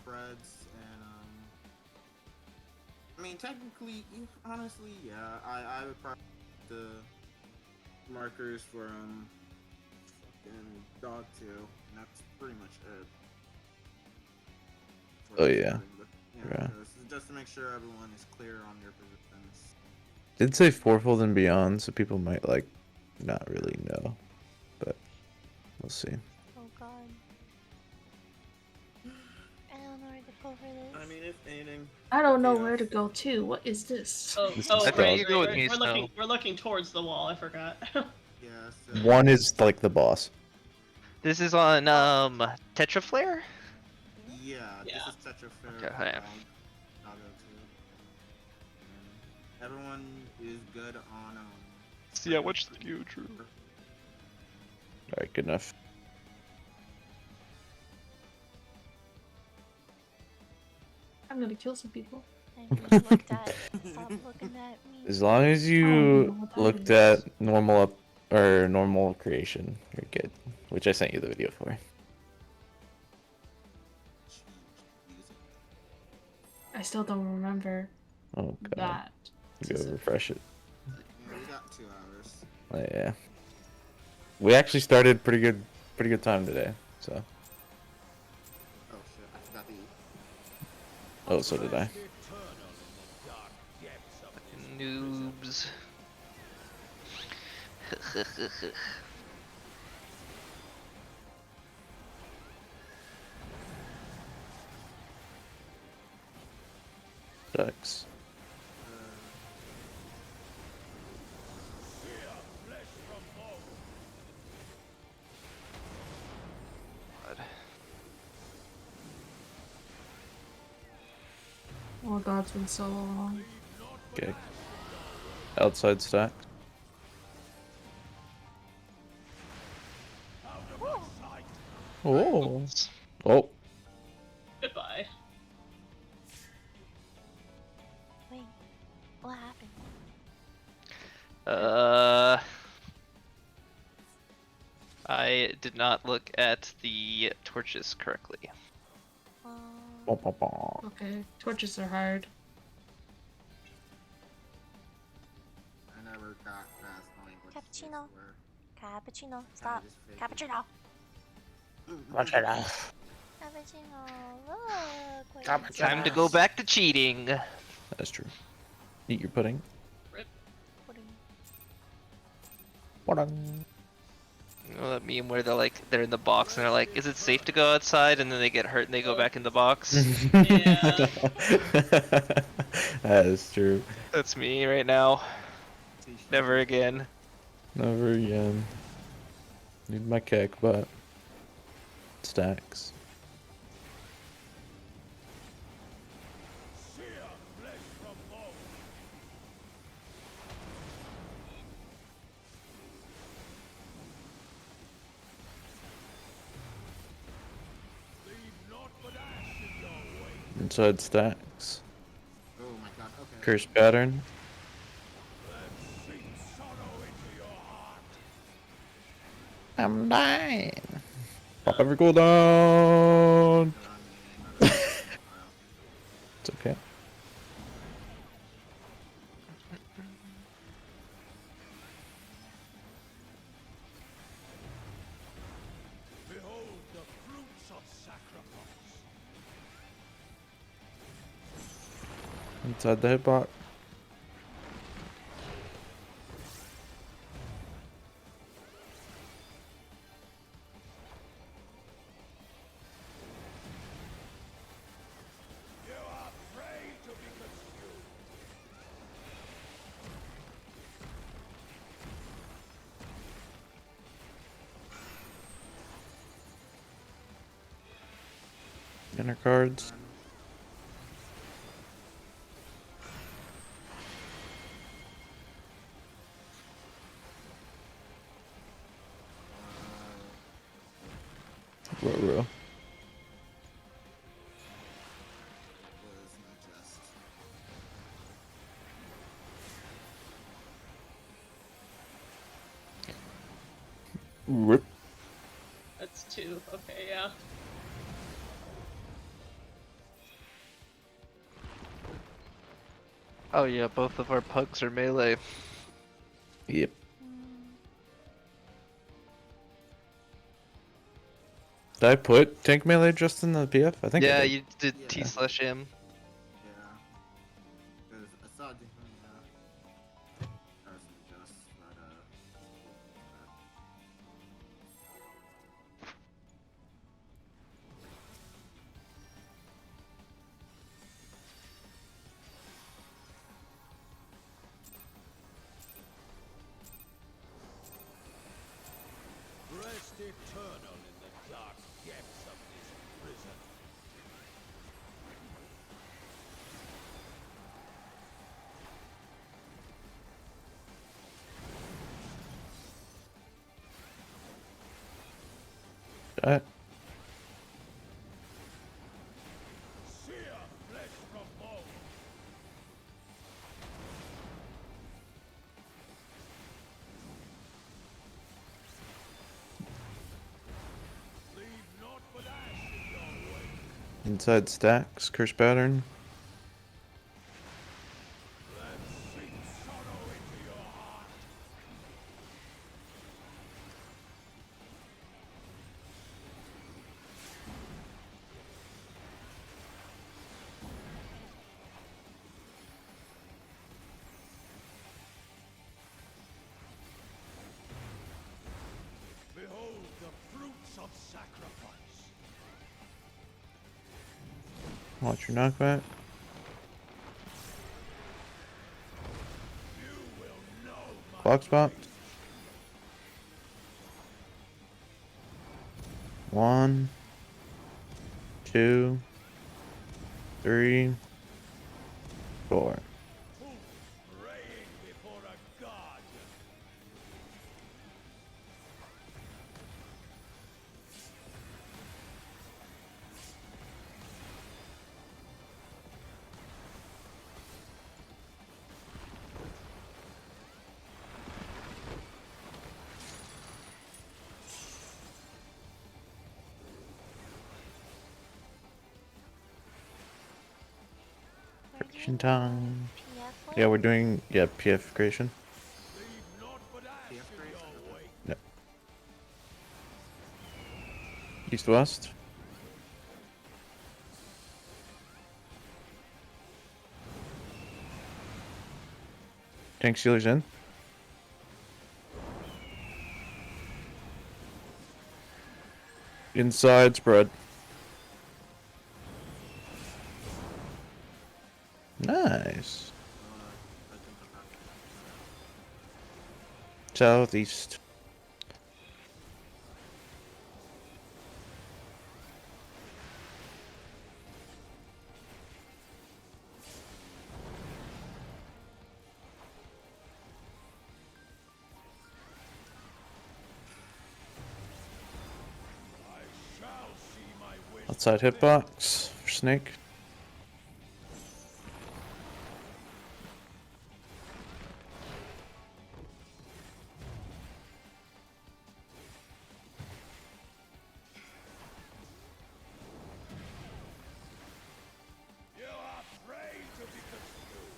spreads, and I mean, technically, honestly, yeah, I would probably the markers for fucking dog too, and that's pretty much it for Oh the yeah. sorting. But Yeah. just to make sure everyone is clear on your positions. Did say fourfold and beyond, so people might like not really know, but we'll see. Oh god. I don't know where to go for this. I mean, if anything, I don't know yeah. where to go to. What is this? Oh, This oh, is right, dog. right, You go with right. me, We're Snow. looking towards the wall. I forgot. Yeah, so One is like the boss. This is on Tetraflare. yeah, Yeah. this is such a fair Okay, hi. doggo too. And everyone is good on See how much the future. Alright, good enough. I'm gonna kill some people. I just looked at. Stop looking at me. As long as I don't know you what that looked is. at normal up or normal creation, you're good. Which I sent you the video for. I still don't remember Oh god. that. Go refresh it. Yeah, we got 2 hours. Oh, yeah. We actually started pretty good time today, so. Oh shit, I forgot the Oh, so did I. Noobs. Ducks. God. Oh god, it's been so long. Okay. Outside stack. Oh. Oh. Goodbye. Wait, what happened? I did not look at the torches correctly. Bom, bom, bom. Okay, torches are hard. I never got past knowing what Cappuccino. states Cappuccino, were. stop. just fake it. Cappuccino. Watch it out. Cappuccino, look. What Cappuccino. Time to go back to cheating. That's true. Eat your pudding. pudding. Pudding. You know that meme where they're in the box and they're like, "Is it safe to go outside?" And then they get hurt and they go back in the box. Yeah. That is true. That's me right now. Never again. Never again. Need my cake, but stacks. Inside stacks. Oh my god, okay. Curse pattern. I'm dying. Pop every cooldown. It's okay. Behold the fruits of sacrifice. Inside the hitbox. You are prey to be consumed. Inner cards. Row. Was not just. Rip. That's 2. Okay, yeah. Oh yeah, both of our pugs are melee. Yep. Did I put tank melee just in the PF? I think I Yeah, did. you did Yeah. T/M. Yeah. Because I saw different person just but Rest eternal in the dark depths of this prison. I, Sear flesh from bone. Leave naught but ash in your wake. inside stacks, curse pattern. Let sink sorrow into your heart. Behold the fruits of sacrifice. Watch your knockback. You will know my Clock spot. grace. 1, 2, 3, 4. Who praying before a god? Creation time. PF Yeah, win? we're doing PF creation. Leave naught but ash PF in creation? your wake. Yep. East west. Tank sealers in. Inside spread. Nice. I think I'm not Southeast. I shall see my wish. Outside hitbox for snake. You are prey to be consumed.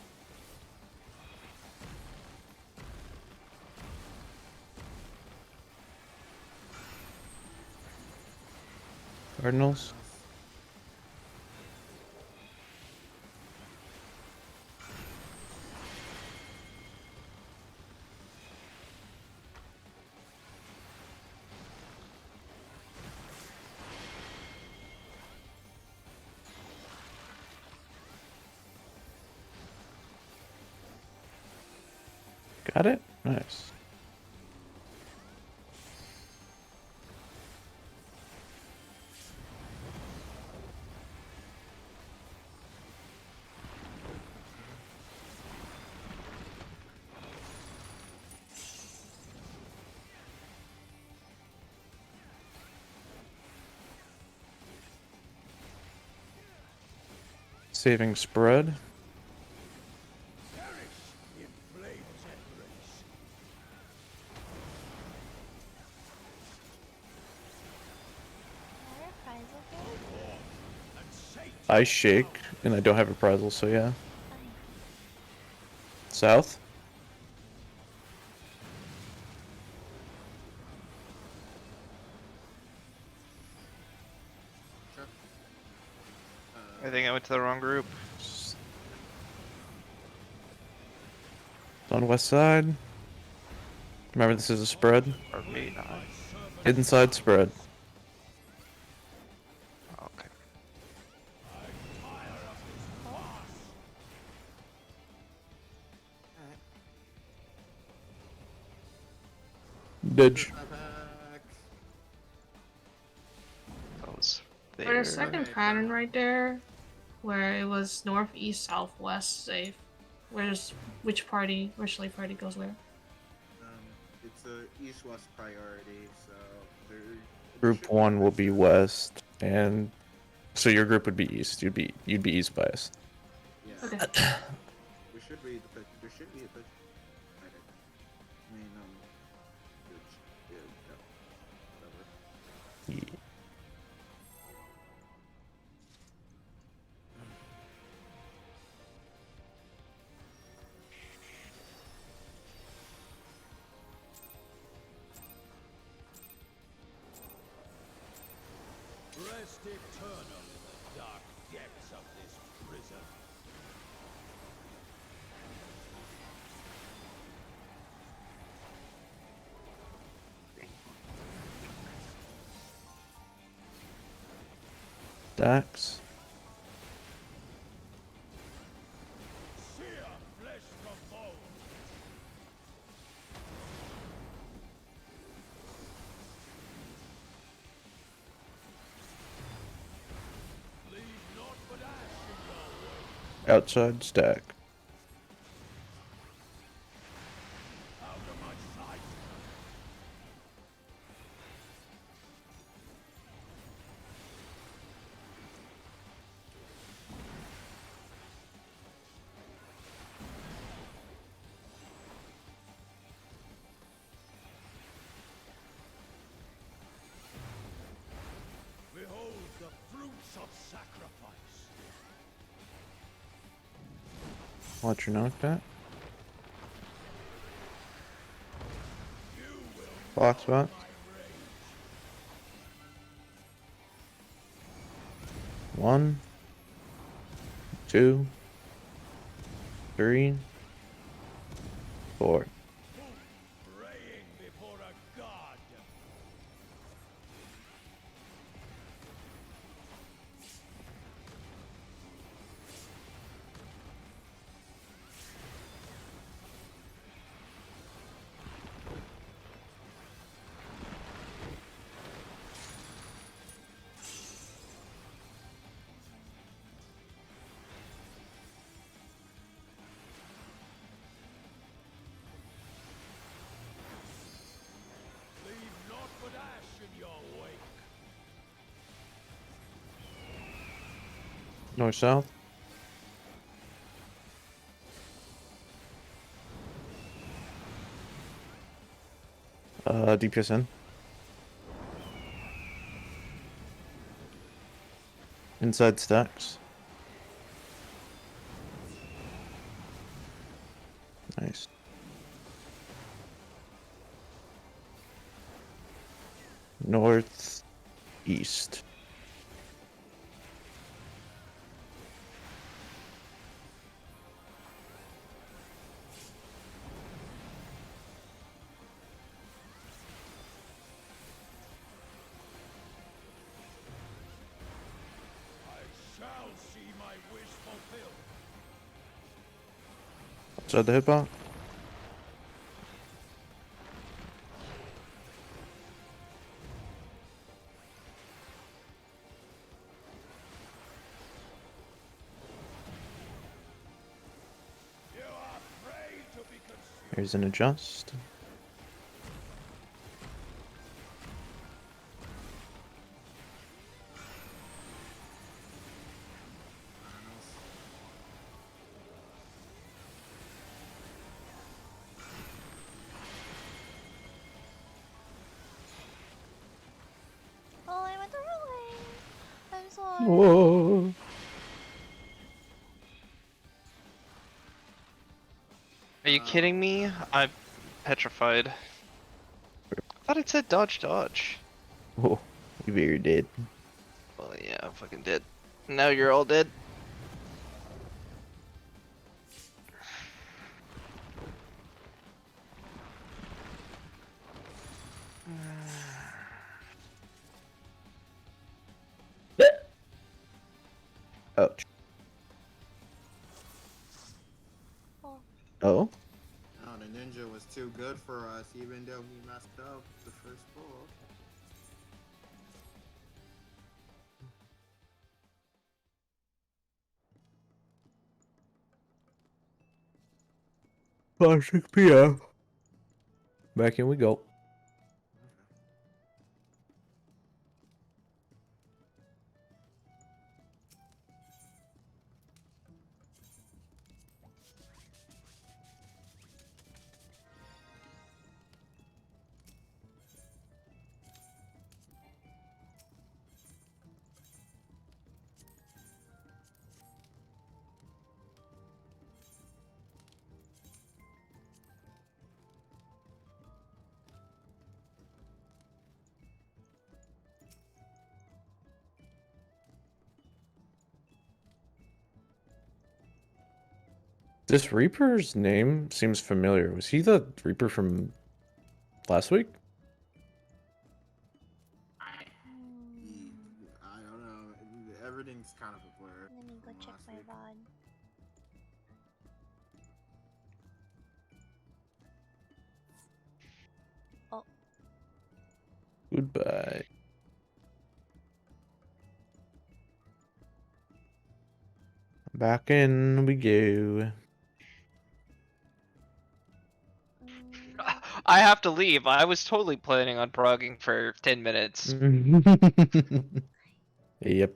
Cardinals. Got it? Nice. Saving spread. Perish in flame's embrace. Reprisal game? And Satan I shake, and I don't have reprisal, so yeah. Fine. South. Sure. I think I went to the wrong group. On west side. Remember, this is a spread. Or maybe not. Inside spread. Okay. Didge. Back. That was For there. the second Okay, pattern right there, where it was north, east, south, west, safe. Which slave party goes where? It's a east-west priority, so there. Group should 1 be will be west, and so your group would be east. You'd be east biased. Yeah. Okay. There should be the pic. There should be a picture. I mean, yeah, whatever. Yeah. Rest eternal in the dark depths of this prison. Dax. Sear flesh from bone. Leave naught but ash in your wake. Outside stack. Out of my sight. Behold the fruits of sacrifice. Watch your knockback. Block spot. 1, 2, 3, 4. Praying before a god. Leave naught but ash in your wake. North south. DPSN. Inside stacks. Nice. North east. I shall see my wish fulfilled. Outside the hitbox. You are prey to be consumed. Here's an adjust. Oh, I went the wrong way. I'm sorry. Whoa. Are you kidding me? I'm petrified. I thought it said dodge, dodge. Oh, you very dead. Well, yeah, I'm fucking dead. Now you're all dead. Ouch. Oh, Oh? No, the ninja was too good for us, even though we messed up the first pull. Oh, 6 p.m. Back in we go. This Reaper's name seems familiar. Was he the Reaper from last week? I don't know. Everything's kind of a blur. let me go from check last my week. VOD. Oh, Goodbye. Back in we go. mm, I have to leave. I was totally planning on progging for 10 minutes. Yep.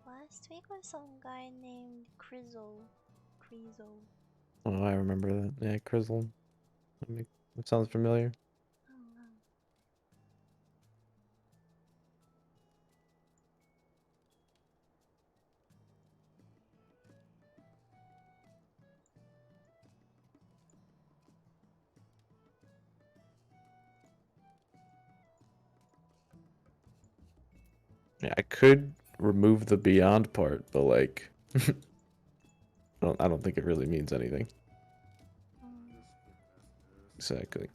last week was some guy named Crizzle. Crizzle. Oh, I remember that. Yeah, Crizzle. That sounds familiar. Oh, wow. Yeah, I could remove the beyond part, but like, I don't think it really means anything. Mm, Exactly.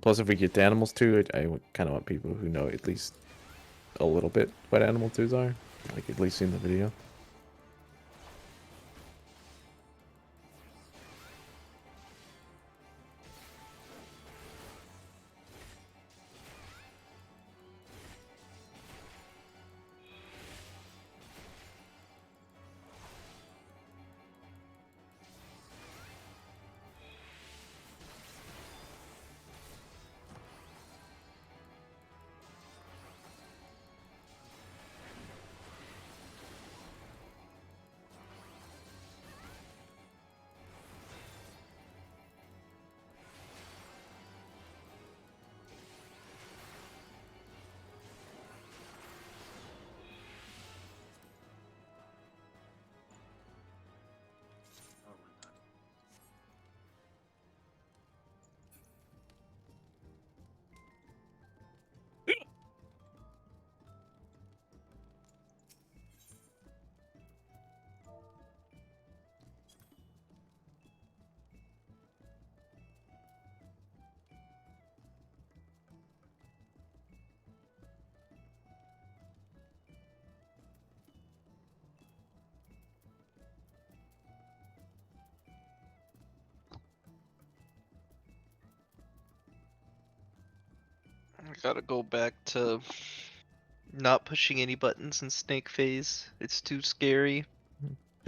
Plus, if we get to animals too, I kind of want people who know at least a little bit what animal twos are, like at least seen the video. Oh my god. I gotta go back to not pushing any buttons in snake phase. It's too scary.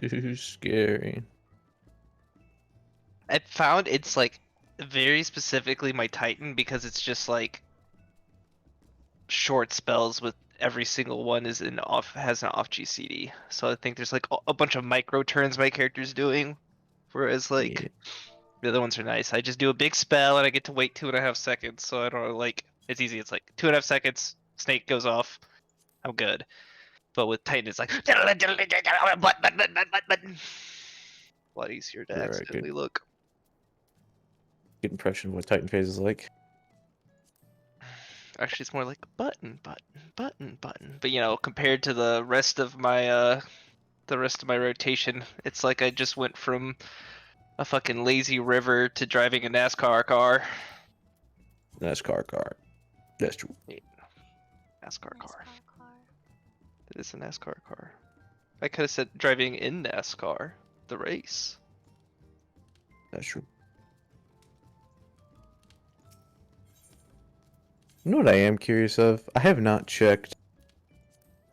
Too scary. I found it's like very specifically my Titan because it's just like short spells with every single one is an off has an off GCD. So I think there's like a bunch of micro turns my character's doing. Whereas Yeah. like the other ones are nice. I just do a big spell and I get to wait 2.5 seconds. So I don't like it's easy. It's like 2.5 seconds, snake goes off. I'm good. But with Titan it's like button. A lot easier to Right, accidentally good. look. Good impression of what Titan phase is like. Actually, it's more like button, button, button, button. But you know, compared to the rest of my rotation, it's like I just went from a fucking lazy river to driving a NASCAR car. NASCAR car. That's true. NASCAR car. NASCAR car. It is a NASCAR car. I could have said driving in NASCAR, the race. That's true. You know what I am curious of? I have not checked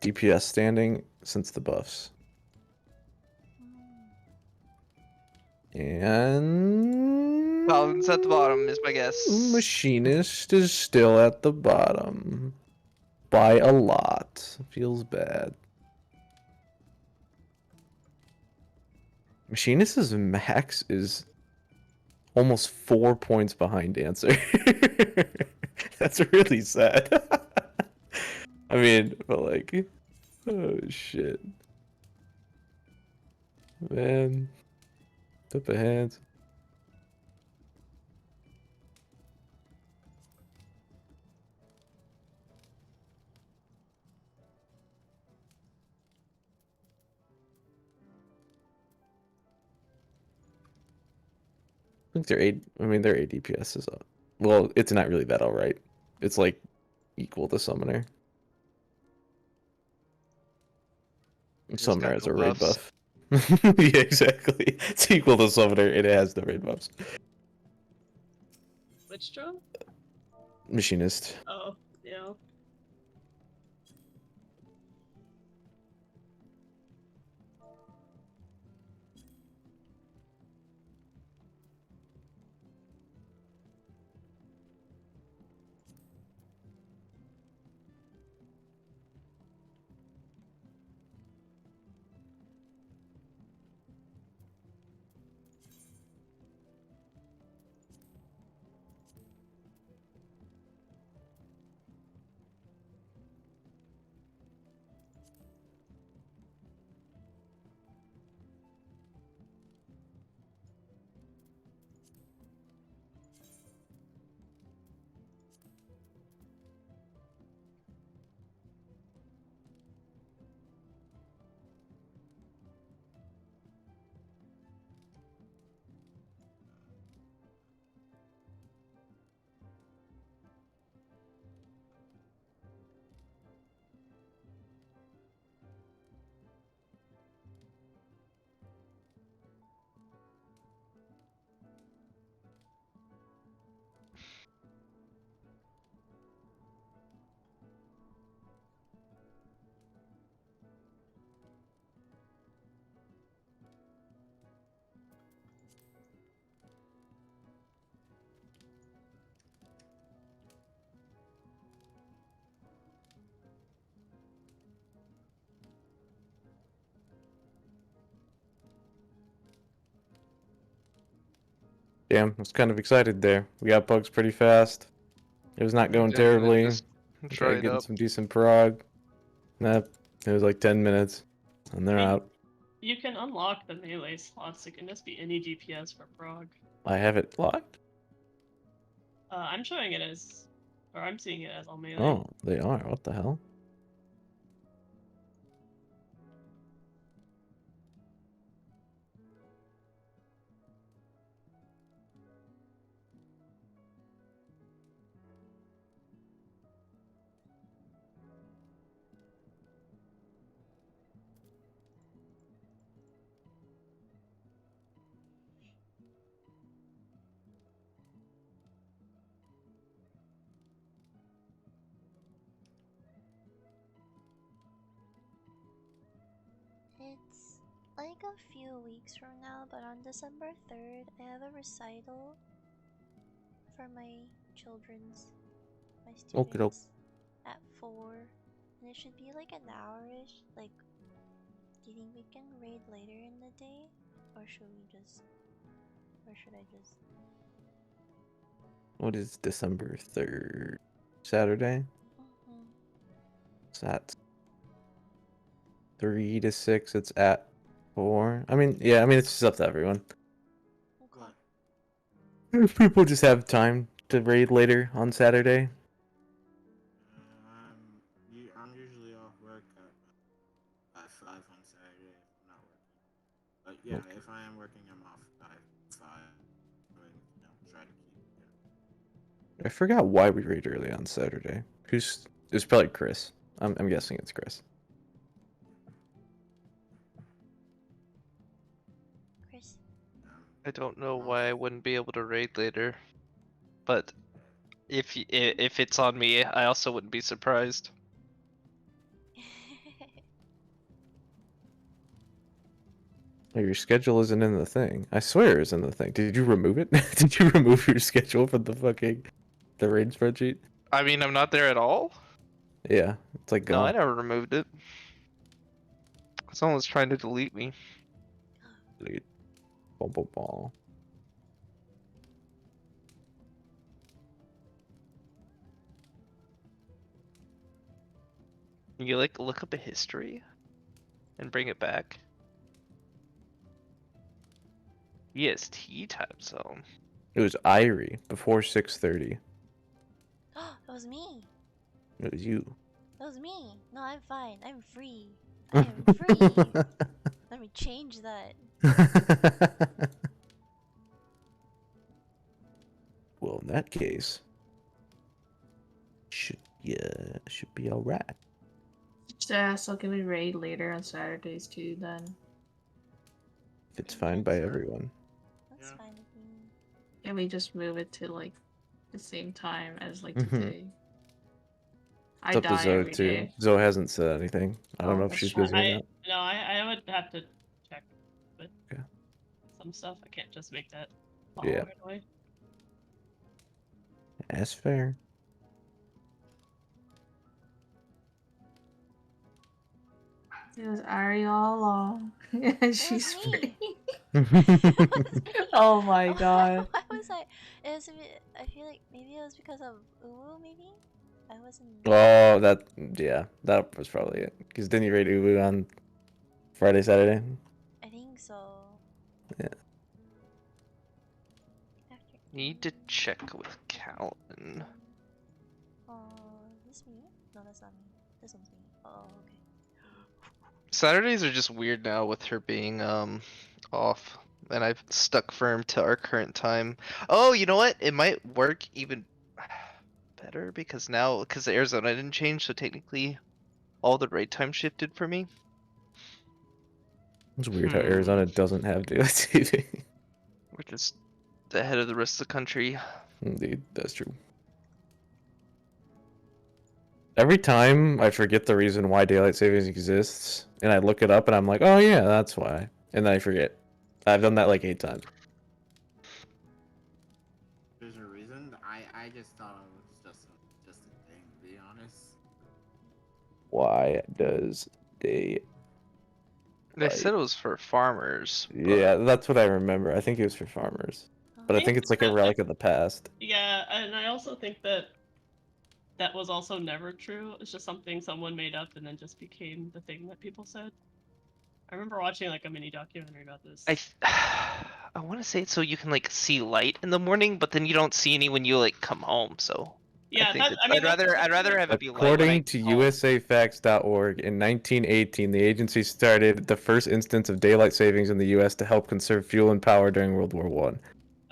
DPS standing since the buffs. And Paladin's at the bottom is my guess. Machinist is still at the bottom. By a lot. Feels bad. Machinist's max is almost 4 points behind Dancer. That's really sad. I mean, but like, oh shit. Man. Tip of hands. I think their their ADPS is up. Well, it's not really that alright. It's like equal to Summoner. It's Summoner got has no a raid buffs. buff. Yeah, exactly. It's equal to Summoner, and it has the raid buffs. Which drone? Machinist. Oh, yeah. Damn, I was kind of excited there. We got bugs pretty fast. It was not going 10 minutes terribly. just Started dried getting up. some decent prog. Nah, it was like 10 minutes. And they're Hey. out. You can unlock the melee slots. It can just be any DPS for prog. I have it locked? I'm showing it as, or I'm seeing it as all melee. Oh, they are. What the hell? It's like a few weeks from now, but on December 3rd, I have a recital for my children's, my Okie doke. students, at 4. And it should be like an hour-ish. Like, do you think we can raid later in the day? Or should I just... What is December 3rd? Saturday? So that's 3 to 6. It's at 4. I mean, yeah, I mean, it's just up to everyone. Okay. But If people just have time to raid later on Saturday. I'm usually off work at 5 on Saturday if I'm not working. But yeah, Okay. if I am working, I'm off by 5. I mean, try to keep. I forgot why we raid early on Saturday. It's probably Chris. I'm guessing it's Chris. Chris. I don't know Off. why I wouldn't be able to raid later, but if it's on me, I also wouldn't be surprised. Oh, your schedule isn't in the thing. I swear it's in the thing. Did you remove it? Did you remove your schedule from the raid spreadsheet? I mean, I'm not there at all. Yeah, it's like No, I gone. never removed it. Someone was trying to delete me. Delete. Bum, bum, bum. You like look up a history and bring it back. EST time zone. It was Irie before 6:30. It was me. It was you. It was me. No, I'm fine. I'm free. I am free. Let me change that. Well, in that case, should be all right. Yeah, so can we raid later on Saturdays too then? If it's fine by Sure. everyone. That's Yeah. fine with me. Can we just move it to like the same time as like Mhm. today? I It's up to die Zoe every too. day. Zoe hasn't said anything. I don't Oh, know if that's she's fine. busy or not. I would have to check with Yeah. some stuff. I can't just make that call Yeah. right away. That's fair. It was Ari all along. She's was me. free. It was me. Oh my god. Why was I? It was. I feel like maybe it was because of Uwu. Maybe I wasn't. Oh, that was probably it. Because didn't you raid Ubu on Friday, Saturday? I think so. Yeah. After. Need to check with Calvin. Is this me? No, that's not me. This one's me. Oh, okay. Saturdays are just weird now with her being off, and I've stuck firm to our current time. Oh, you know what? It might work even better because Arizona didn't change, so technically all the raid time shifted for me. It's weird how Arizona doesn't have daylight saving. We're just ahead of the rest of the country. Indeed, that's true. Every time I forget the reason why daylight savings exists, and I look it up, and I'm like, oh yeah, that's why. And then I forget. I've done that like 8 times. There's a reason. I just thought it was just a thing, to be honest. Why does day... They said it was for farmers. Yeah, that's what I remember. I think it was for farmers. But I think it's like a relic of the past. Yeah, and I also think that that was also never true. It's just something someone made up and then just became the thing that people said. I remember watching like a mini documentary about this. I want to say it's so you can like see light in the morning, but then you don't see any when you like come home. So Yeah, I think I mean, I'd rather have it be light when I According to come home. usafacts.org, in 1918, the agency started the first instance of daylight savings in the U.S. to help conserve fuel and power during World War One.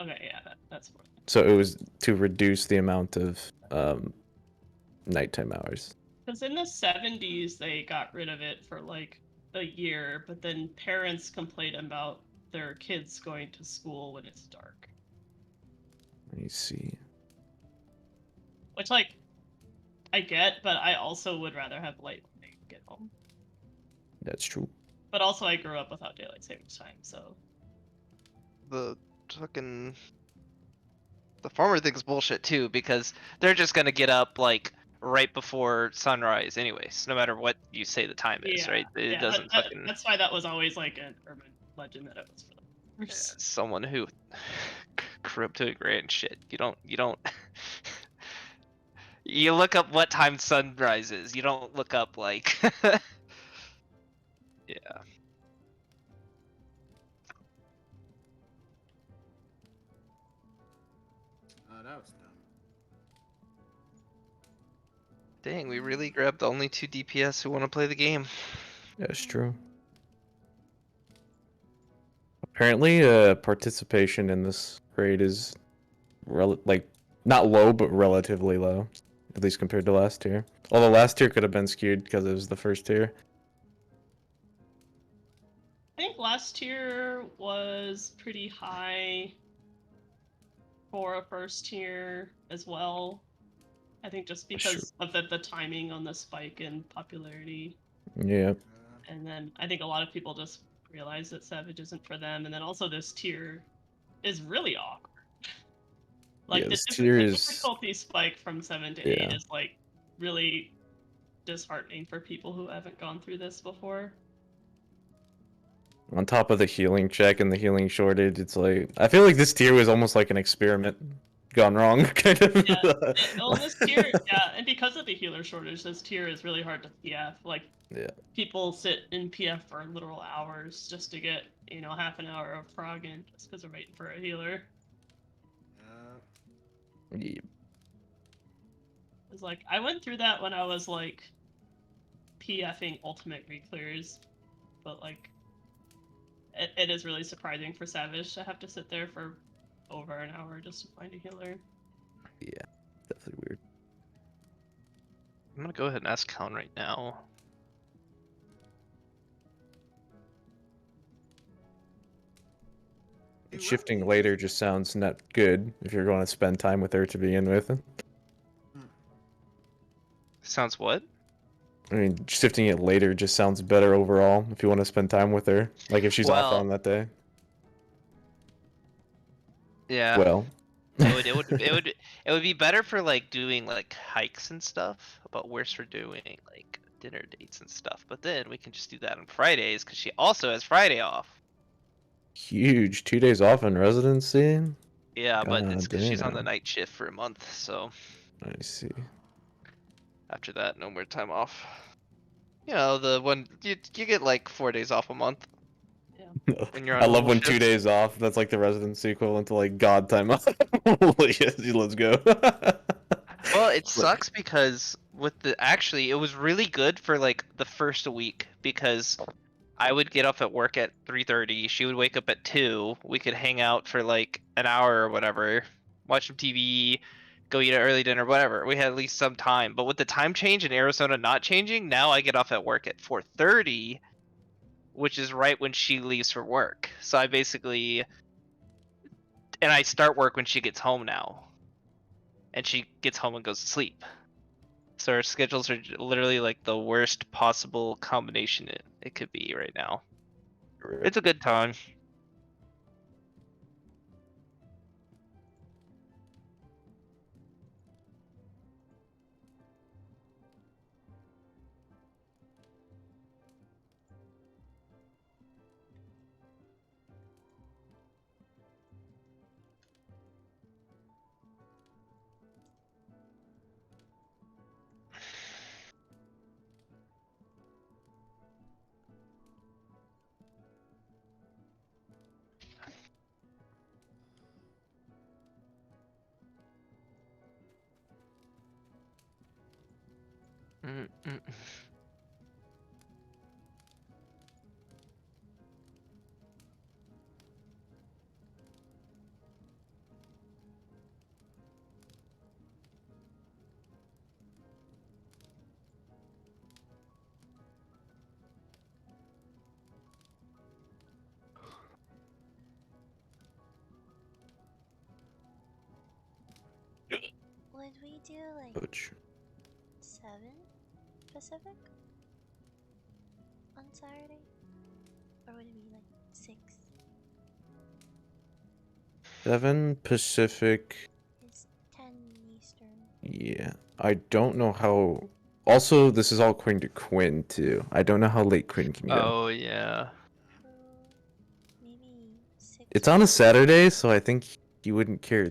Okay, yeah, that's for So it was to reduce the amount of nighttime hours. because in the 70s they got rid of it for like a year, but then parents complained about their kids going to school when it's dark. Let me see. Which like I get, but I also would rather have light when they get home. That's true. But also I grew up without daylight savings time, so The fucking the farmer thing's bullshit too because they're just gonna get up like right before sunrise anyways, no matter what you say the time is, yeah, right? It yeah, doesn't fucking that's why that was always like an urban legend that it was for the farmers. someone who grew up to a grand shit. You don't you look up what time sunrise is. You don't look up like yeah. that was dumb. Dang, we really grabbed the only 2 DPS who want to play the game. That's true. Apparently, participation in this raid is like not low, but relatively low, at least compared to last tier. Although last tier could have been skewed because it was the first tier. I think last year was pretty high for a first tier as well. I think just because of the timing on the spike in popularity. Yeah. And then I think a lot of people just realize that Savage isn't for them. And then also this tier is really awkward. Like Yeah, the, this tier the is difficulty spike from 7 to 8 is like really disheartening for people who haven't gone through this before. on top of the healing check and the healing shortage. It's like I feel like this tier was almost like an experiment gone wrong, kind of. This tier, yeah, and because of the healer shortage, this tier is really hard to PF. Like, people sit in PF for literal hours just to get, half an hour of frog in just because they're waiting for a healer. Yeah. It's like, I went through that when I was, like, PFing ultimate re-clears, but, like, it is really surprising for Savage to have to sit there for over an hour just to find a healer. Yeah, definitely weird. I'm gonna go ahead and ask Count right now. Shifting later just sounds not good if you're going to spend time with her to begin with. Sounds what? I mean, shifting it later just sounds better overall if you want to spend time with her. Like if she's off on that day. Yeah. Well, it would be better for like doing like hikes and stuff, but worse for doing like dinner dates and stuff. But then we can just do that on Fridays because she also has Friday off. Huge 2 days off in residency. Yeah, but it's because she's on the night shift for a month, so. I see. After that, no more time off. You know, the one you get like 4 days off a month. Yeah. I love when 2 days off. That's like the residency equivalent to like God time off. Let's go. Well, it sucks because actually it was really good for like the first week because I would get up at work at 3:30. She would wake up at 2. We could hang out for like an hour or whatever, watch some TV, go eat an early dinner, whatever. We had at least some time. But with the time change in Arizona not changing, now I get off at work at 4:30, which is right when she leaves for work. So I basically, and I start work when she gets home now. And she gets home and goes to sleep. So our schedules are literally like the worst possible combination it could be right now. It's a good time. Would we do like 7 Pacific on Saturday? Or would it be like 6? 7 Pacific. It's 10 Eastern. Yeah, I don't know how. Also, this is all according to Quinn too. I don't know how late Quinn can go. Oh yeah. Maybe 6. It's on a Saturday, so I think he wouldn't care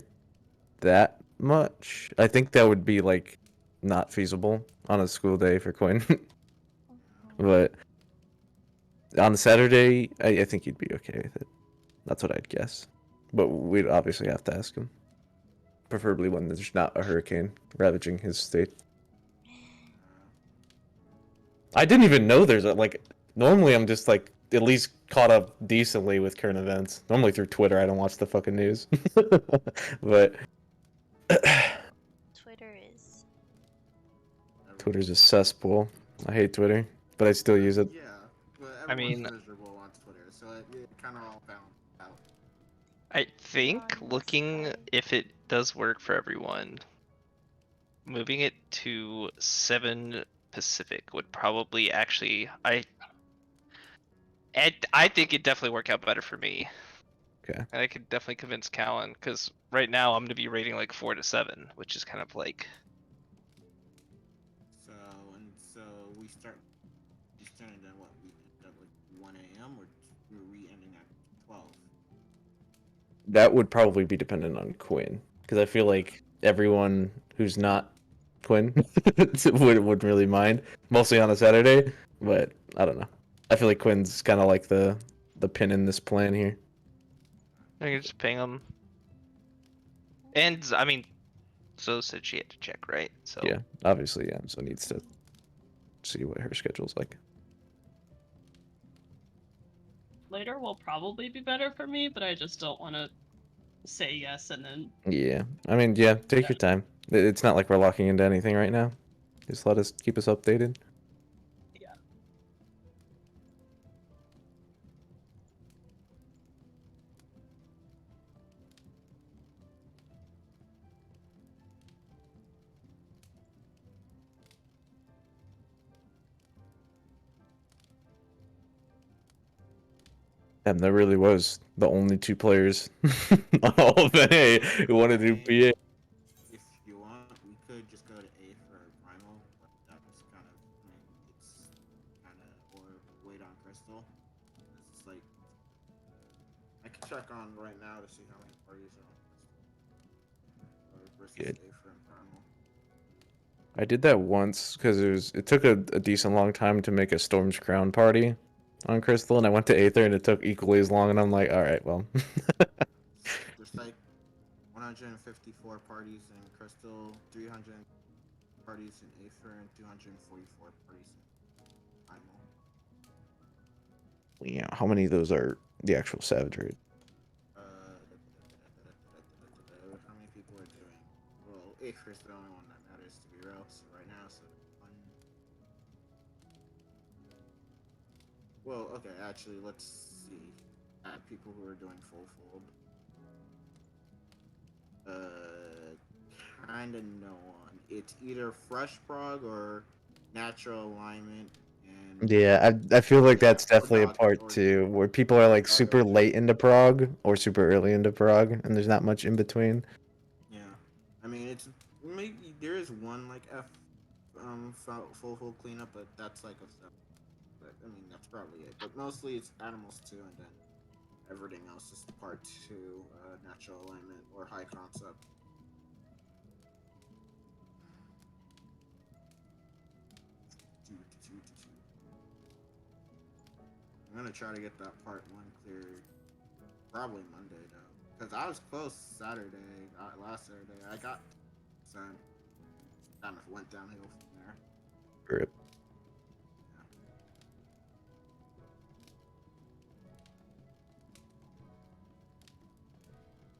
that much. I think that would be like not feasible on a school day for Quinn. But on a Saturday, I think he'd be okay with it. That's what I'd guess. But we'd obviously have to ask him. preferably when there's not a hurricane ravaging his state. I didn't even know there's a, like, normally I'm just like at least caught up decently with current events. Normally through Twitter, I don't watch the fucking news. But Twitter is. Twitter's a cesspool. I hate Twitter, but I still use it. Yeah, but I everyone's mean- miserable on Twitter, so it kind of all balanced out. I think On looking Skype. if it does work for everyone, moving it to 7 Pacific would probably actually I think it'd definitely work out better for me. Okay. And I could definitely convince Callan, because right now I'm gonna be rating like 4 to 7, which is kind of like So we start Eastern, and then what? We end at like 1 a.m. or were we ending at 12? That would probably be dependent on Quinn, because I feel like everyone who's not Quinn would really mind, mostly on a Saturday. But I don't know. I feel like Quinn's kind of like the pin in this plan here. I can just ping them. And I mean, Zoe said she had to check, right? So Yeah, obviously, yeah. So needs to see what her schedule's like. Later will probably be better for me, but I just don't want to say yes and then. Yeah, I mean, yeah. Take your time. It's not like we're locking into anything right now. Just keep us updated. Yeah. And there really was the only 2 players on all of NA who wanted to do PA. If you want, we could just go to A for Primal, but that was kind of, I mean, it's kind of, or wait on Crystal. It's like, I can check on right now to see how many parties are on Crystal. Or versus Good. A for Primal. I did that once because it took a decent long time to make a Storm's Crown party on Crystal, and I went to Aether and it took equally as long, and I'm like, all right, well. There's like 154 parties in Crystal, 300 parties in Aether, and 244 parties in Primal. Yeah, how many of those are the actual Savage raid? How many people are doing? Well, Aether is the only one that matters to be real. So right now, so one. Well, okay, actually, let's see. People who are doing full fold. Kinda no one. It's either fresh prog or natural alignment. And Yeah, I feel like yeah, that's definitely a dot part or too, where people are like dot super or late into prog or super early into prog, and there's not much in between. yeah. I mean, it's maybe there is one like F full cleanup, but that's like a step. But I mean, that's probably it. But mostly it's animals too, and then everything else is part 2, natural alignment or high concept. I'm gonna try to get that part 1 cleared probably Monday though, because I was close Saturday, last Saturday. I got sent. Kind of went downhill from there. Rip.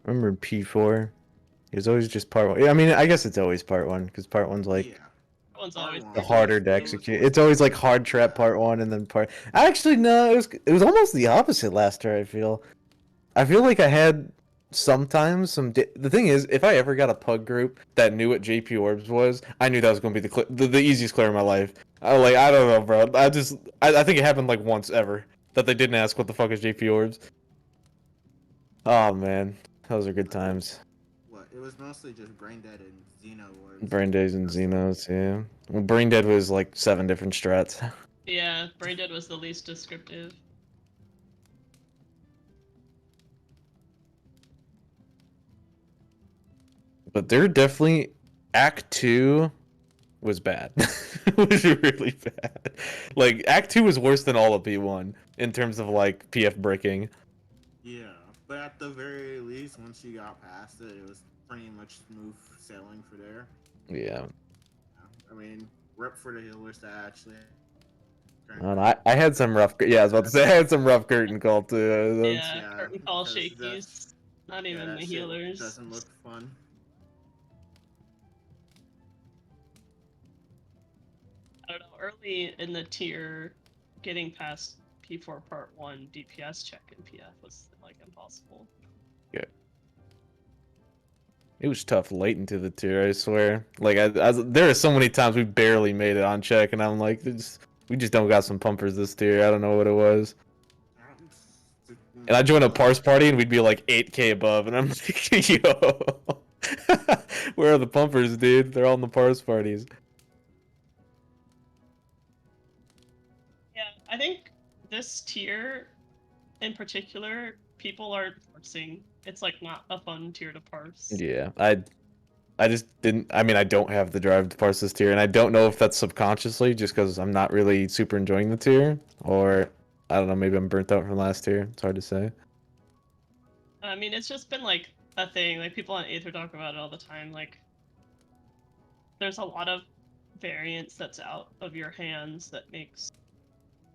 Remember P4? It was always just part 1. Yeah, I mean, I guess it's always part 1 because part 1's like Yeah. That one's Part always one. the It harder was- to it was execute. always It's always like part hard trap part 1 and then part. Actually, no, it was almost the opposite last year. I feel like I had sometimes the thing is, if I ever got a pug group that knew what JP Orbs was, I knew that was gonna be the easiest clear of my life. I don't know, bro. I think it happened like once ever that they didn't ask what the fuck is JP Orbs. Oh man, those are good times. What? It was mostly just Brain Dead and Xeno Wars. Brain Days and Xenos, yeah. Well, Brain Dead was like 7 different strats. Yeah, Braindead was the least descriptive. But they're definitely Act 2 was bad. It was really bad. Like Act 2 was worse than all of P1 in terms of like PF breaking. Yeah, but at the very least, once you got past it, it was pretty much smooth sailing for there. Yeah. I mean, we're up for the healers that actually. And I had some rough. Yeah, I was about to say I had some rough curtain call too. That's- Yeah, curtain call because shakies. Not yeah, even that the shit healers. doesn't look fun. I don't know. Early in the tier, getting past P4 Part 1 DPS check in PF was like impossible. It was tough late into the tier, I swear. Like, there are so many times we barely made it on check, and I'm like, we just don't got some pumpers this tier. I don't know what it was. And I joined a parse party, and we'd be like 8k above, and I'm like, yo, where are the pumpers, dude? They're all in the parse parties. Yeah, I think this tier in particular, people are parsing. It's like not a fun tier to parse. Yeah, I just didn't. I mean, I don't have the drive to parse this tier, and I don't know if that's subconsciously just because I'm not really super enjoying the tier, or I don't know. Maybe I'm burnt out from last tier. It's hard to say. I mean, it's just been like a thing. Like people on Aether talk about it all the time. Like, there's a lot of variance that's out of your hands that makes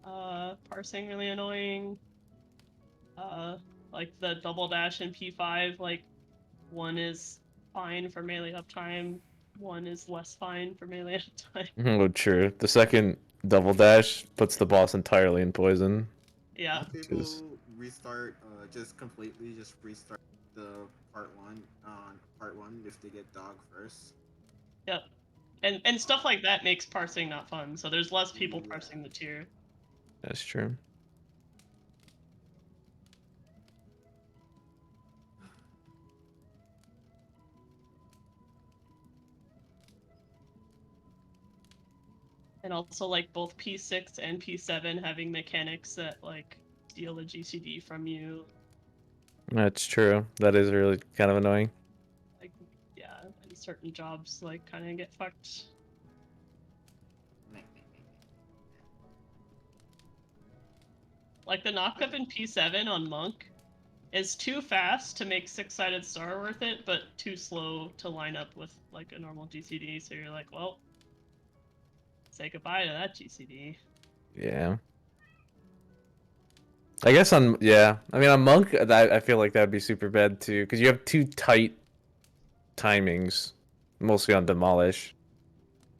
parsing really annoying. Like the double dash in P5, like one is fine for melee uptime, one is less fine for melee uptime. Oh, true. The second double dash puts the boss entirely in poison. Yeah. Some people restart, just completely just restart the part one on part one if they get dog first. Yep. And stuff like that makes parsing not fun, so there's less people parsing the tier. That's true. And also like both P6 and P7 having mechanics that like steal a GCD from you. That's true. That is really kind of annoying. Like, yeah, and certain jobs like kind of get fucked. Like the knockup in P7 on Monk is too fast to make six-sided star worth it, but too slow to line up with like a normal GCD. So you're like, well, say goodbye to that GCD. Yeah. I guess on I mean on Monk, I feel like that'd be super bad too, because you have two tight timings, mostly on Demolish,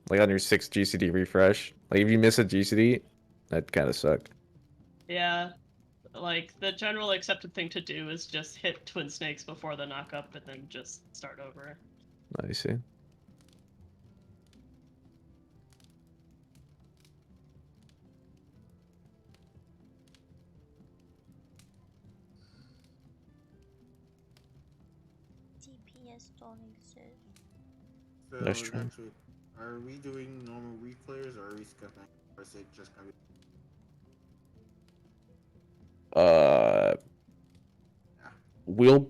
like on your 6 GCD refresh. Like if you miss a GCD, that kind of suck. Yeah, like the general accepted thing to do is just hit Twin Snakes before the knockup and then just start over. I see. DPS don't exist. So That's true. actually, are we doing normal reclears or are we skipping? Or is it just gonna be? We'll.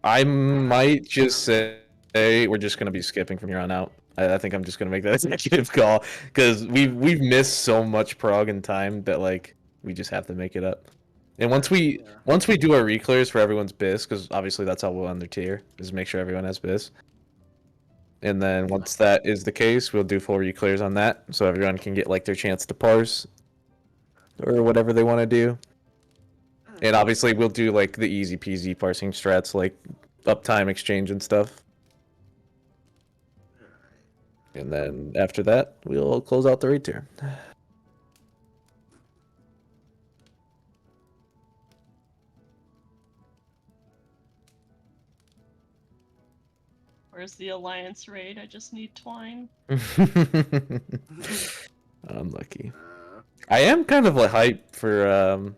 I might just say we're just gonna be skipping from here on out. I think I'm just gonna make that executive call because we've missed so much prog in time that like we just have to make it up. And once we do our reclears for everyone's bis, because obviously that's how we'll end the tier, is make sure everyone has bis. And then once that is the case, we'll do full reclears on that, so everyone can get like their chance to parse or whatever they want to do. And obviously we'll do like the easy peasy parsing strats like uptime exchange and stuff. And then after that, we'll close out the raid tier. Where's the Alliance raid? I just need Twine. Unlucky. I am kind of like hype for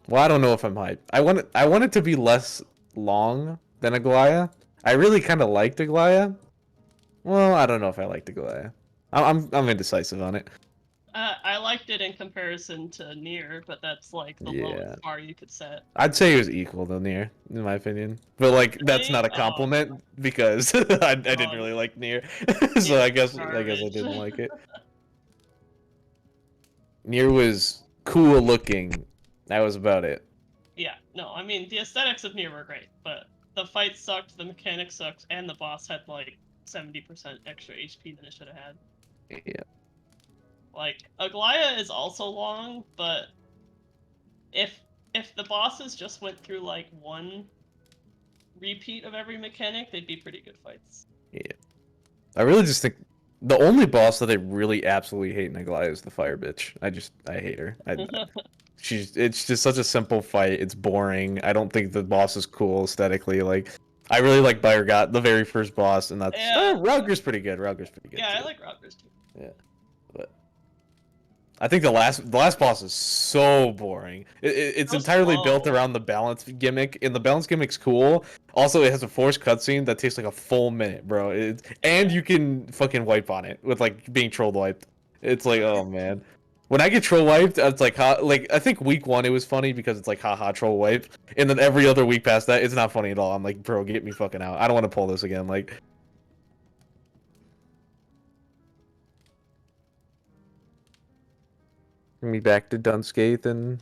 well, I don't know if I'm hype. I want it to be less long than Aglaya. I really kind of liked Aglaya. Well, I don't know if I liked Aglaya. I'm indecisive on it. I liked it in comparison to Nier, but that's like the lowest bar you could set. I'd say it was equal to Nier, in my opinion. But like that's not a compliment because I didn't really like Nier, so I guess I didn't like it. Nier was cool looking. That was about it. Yeah, no, I mean the aesthetics of Nier were great, but the fight sucked, the mechanics sucked, and the boss had like 70% extra HP than it should have had. Yeah. Like Aglaya is also long, but if the bosses just went through like one repeat of every mechanic, they'd be pretty good fights. Yeah. I really just think the only boss that I really absolutely hate in Aglaya is the fire bitch. I hate her. It's just such a simple fight. It's boring. I don't think the boss is cool aesthetically. Like, I really like Bayergot, the very first boss, and that's Rauger's pretty good. Rauger's pretty good. Yeah, too. I like Routers too. Yeah, but I think the last boss is so boring. It's So entirely built slow. around the balance gimmick, and the balance gimmick's cool. Also, it has a forced cutscene that takes like a full minute, bro. And you can fucking wipe on it with like being troll wiped. It's like, oh man. When I get troll wiped, it's like, like I think week 1 it was funny because it's like, haha, troll wiped, and then every other week past that, it's not funny at all. I'm like, bro, get me fucking out. I don't want to pull this again. Like, bring me back to Dunscape and.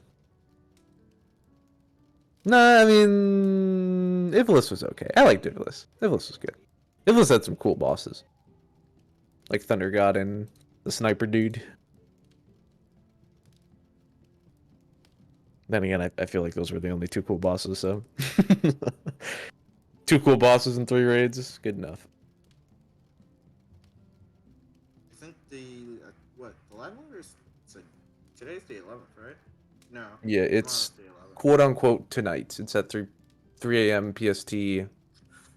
No, I mean, Ivlis was okay. I liked Ivlis. Ivlis was good. Ivlis had some cool bosses, like Thunder God and the sniper dude. Then again, I feel like those were the only 2 cool bosses, so 2 cool bosses and 3 raids is good enough. Isn't the what the live order is? It's like today's the 11th, right? No. Yeah, it's tomorrow's the 11th. quote unquote tonight. It's at 3 a.m. PST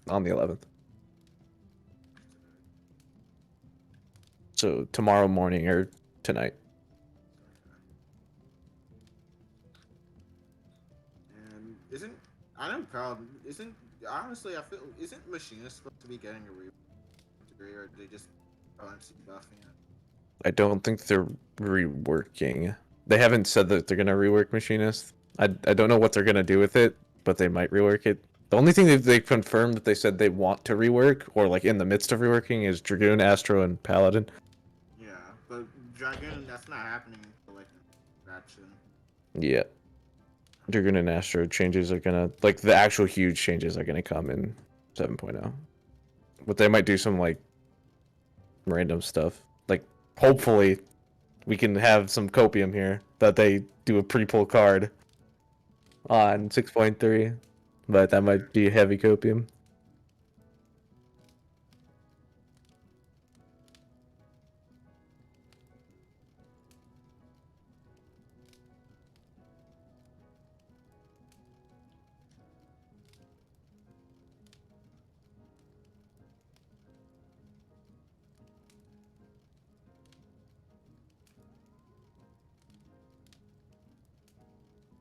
on the 11th. So tomorrow morning or tonight. And isn't honestly I feel isn't Machinist supposed to be getting a degree, or they just OMC buffing it? I don't think they're reworking. They haven't said that they're gonna rework Machinist. I don't know what they're gonna do with it, but they might rework it. The only thing that they confirmed that they said they want to rework, or like in the midst of reworking, is Dragoon, Astro, and Paladin. Yeah, but Dragoon, that's not happening until like the faction. Yeah. Dragoon and Astro changes are gonna, like, the actual huge changes are gonna come in 7.0. But they might do some, like, random stuff. Like, hopefully, we can have some copium here that they do a pre-pull card on 6.3. But that might be heavy copium.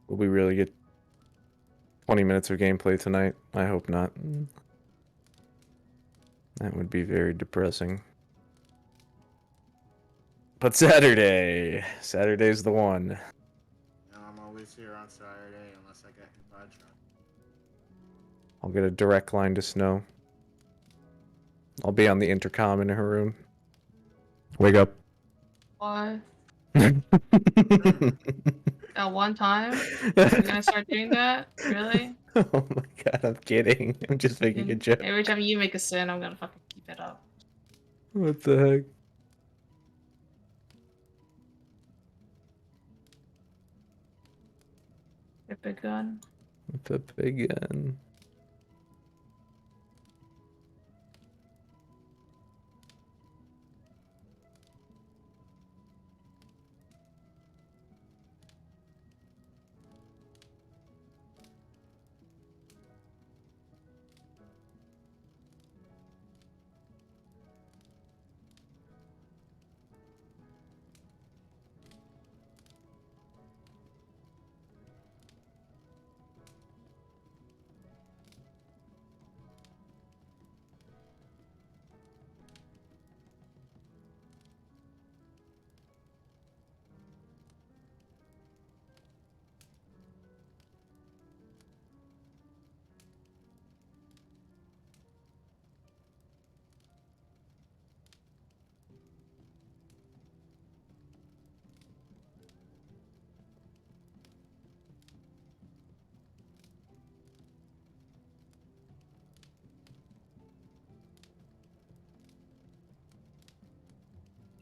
Will we really get 20 minutes of gameplay tonight? I hope not. That would be very depressing. But Saturday's the one. I'm always here on Saturday unless I get badge run. I'll get a direct line to Snow. I'll be on the intercom in her room. Wake up. Why? At one time? You're gonna start doing that? Really? Oh my god, I'm kidding. I'm just making a joke. Every time you make a sin, I'm gonna fucking keep it up. What the heck? Rip a gun. With the big gun.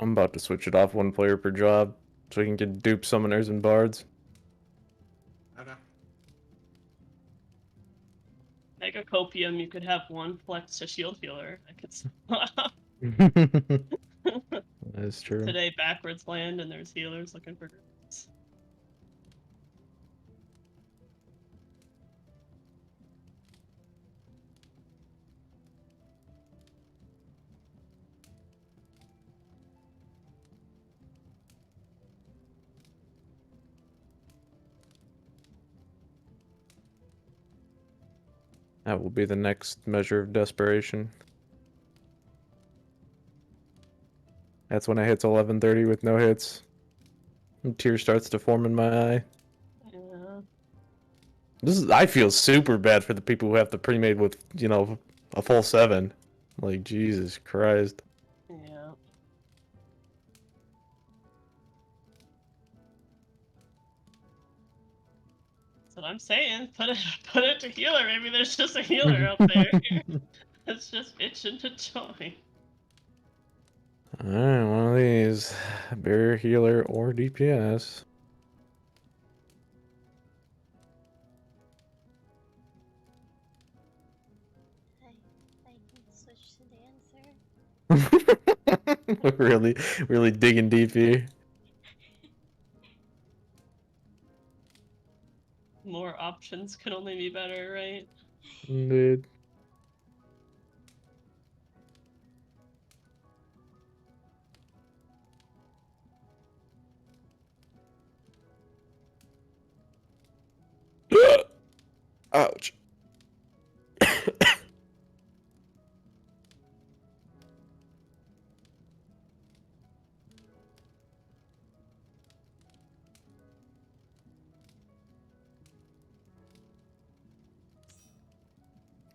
I'm about to switch it off 1 player per job so we can get dupe summoners and bards. Okay. Mega Copium, you could have 1 flex to shield healer. I could. That's true. Today backwards land and there's healers looking for groups. That will be the next measure of desperation. That's when it hits 11:30 with no hits. And tear starts to form in my eye. Yeah. I feel super bad for the people who have to pre-made with, you know, a full 7. Like, Jesus Christ. Yeah. That's what I'm saying. Put it to healer. Maybe there's just a healer out there. It's just itching to join. Alright, one of these. Barrier healer or DPS. I can switch to dancer. Really digging deep here. More options can only be better, right? Indeed. Ouch.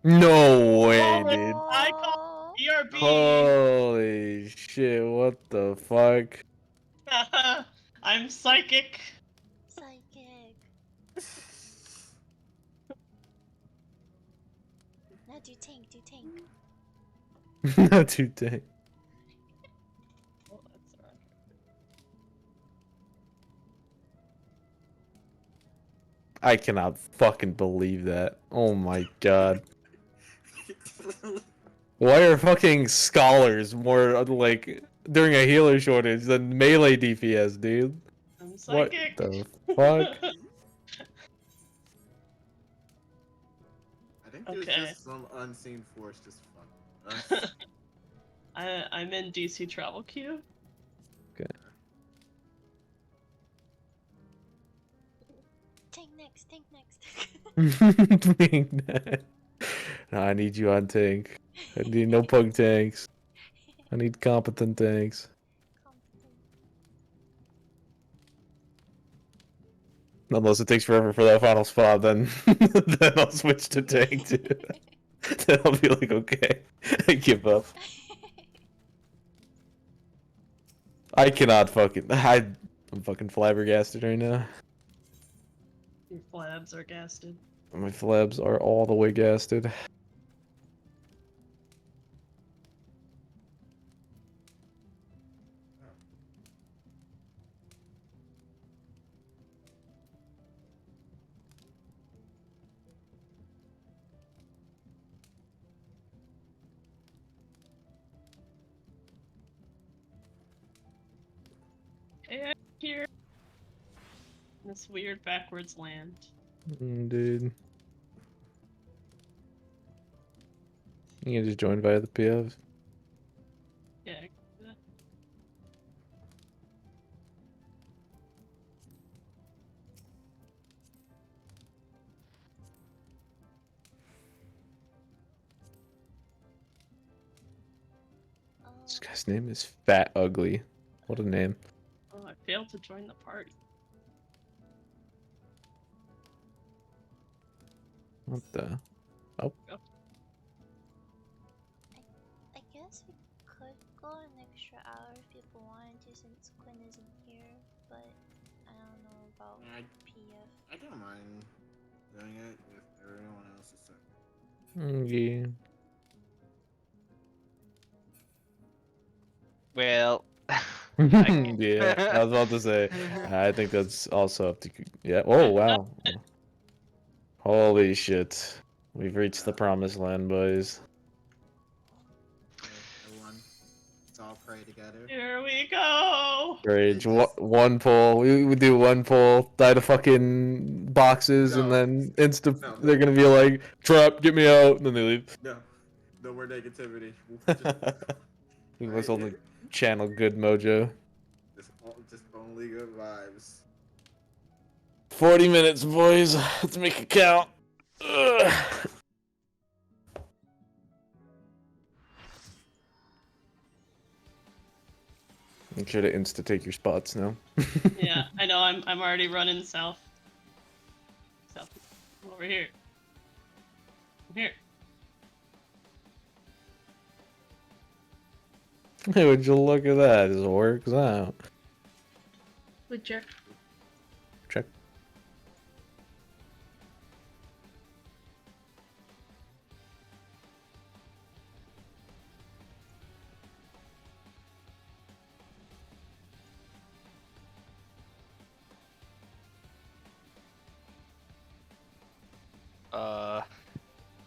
No way, Holy- dude. I call BRB. Holy shit, what the fuck? I'm psychic. Psychic. Now do tank, do tank. Not too dang. Oh, that's alright. I cannot fucking believe that. Oh my god. Why are fucking scholars more like during a healer shortage than melee DPS, dude? I'm What psychic. the fuck? I think there's Okay. just some unseen force just fucking us. I'm in DC travel queue. Tank next, tank next. Being that. No, I need you on tank. I need no pug tanks. I need competent tanks. Competent. Unless it takes forever for that final spot, then then I'll switch to tank too. Then I'll be like, okay, I give up. I cannot fucking. I'm fucking flabbergasted right now. Your flabs are gasted. My flabs are all the way gasted. Hey, I'm here. This weird backwards land. Dude. You can just join via the PFs. Yeah. I can do that. This guy's name is Fat Ugly. What a name. Oh, I failed to join the party. What the? I guess we could go an extra hour if people wanted to since Quinn isn't here, but I don't know about PF. I don't mind doing it if everyone else is set. Yeah. Well, Yeah, I was about to say. I think that's also up to. Yeah. Oh wow. Holy shit. We've reached the promised land, boys. Okay, everyone, let's all pray together. Here we go. Rage. It is- One pull. We would do one pull, die to fucking boxes, and No. then No. they're gonna be like, trap, get me out, and then they leave. No, no more negativity. We Right must only here. channel good mojo. Just only good vibes. 40 minutes, boys. Let's make it count. Ugh. Make sure to insta take your spots now. Yeah, I know. I'm already running south. South. Over here. I'm here. Hey, would you look at that? It works out. Good check. Check.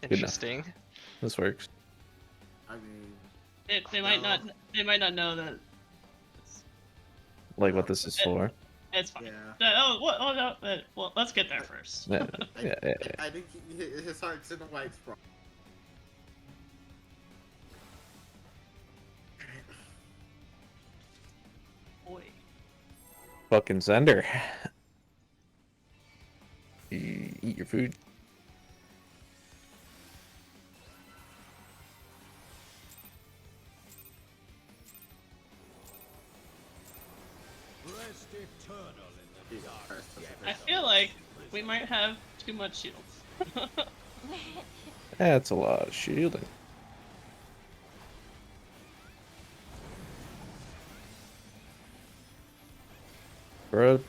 Interesting. This works. I mean, They might not. They might not know that. Like what this is for. It's fine. yeah. Oh, what? Oh no. Well, let's get there first. Yeah, yeah. I think his heart's in the white spot. Boy. Fucking sender. Eat your food. Rest eternal in the dark. I feel like we might have too much shields. That's a lot of shielding. Bro,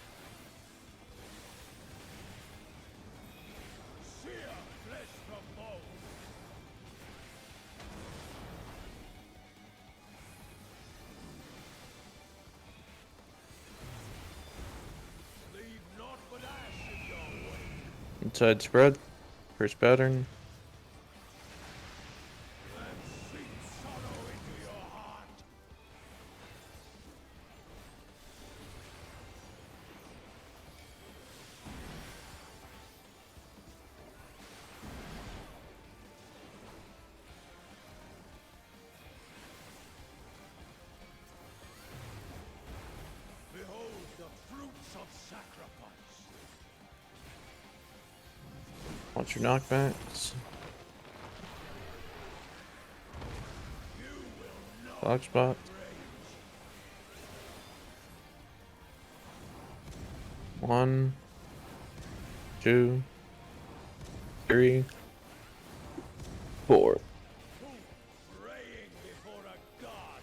Sear flesh from bone. Leave naught but ash in your wake. inside spread. First pattern. And sink sorrow into your heart. Behold the fruits of sacrifice. Watch your knockbacks. You will not Block spot. rage. 1, 2, 3, 4. Praying before a god.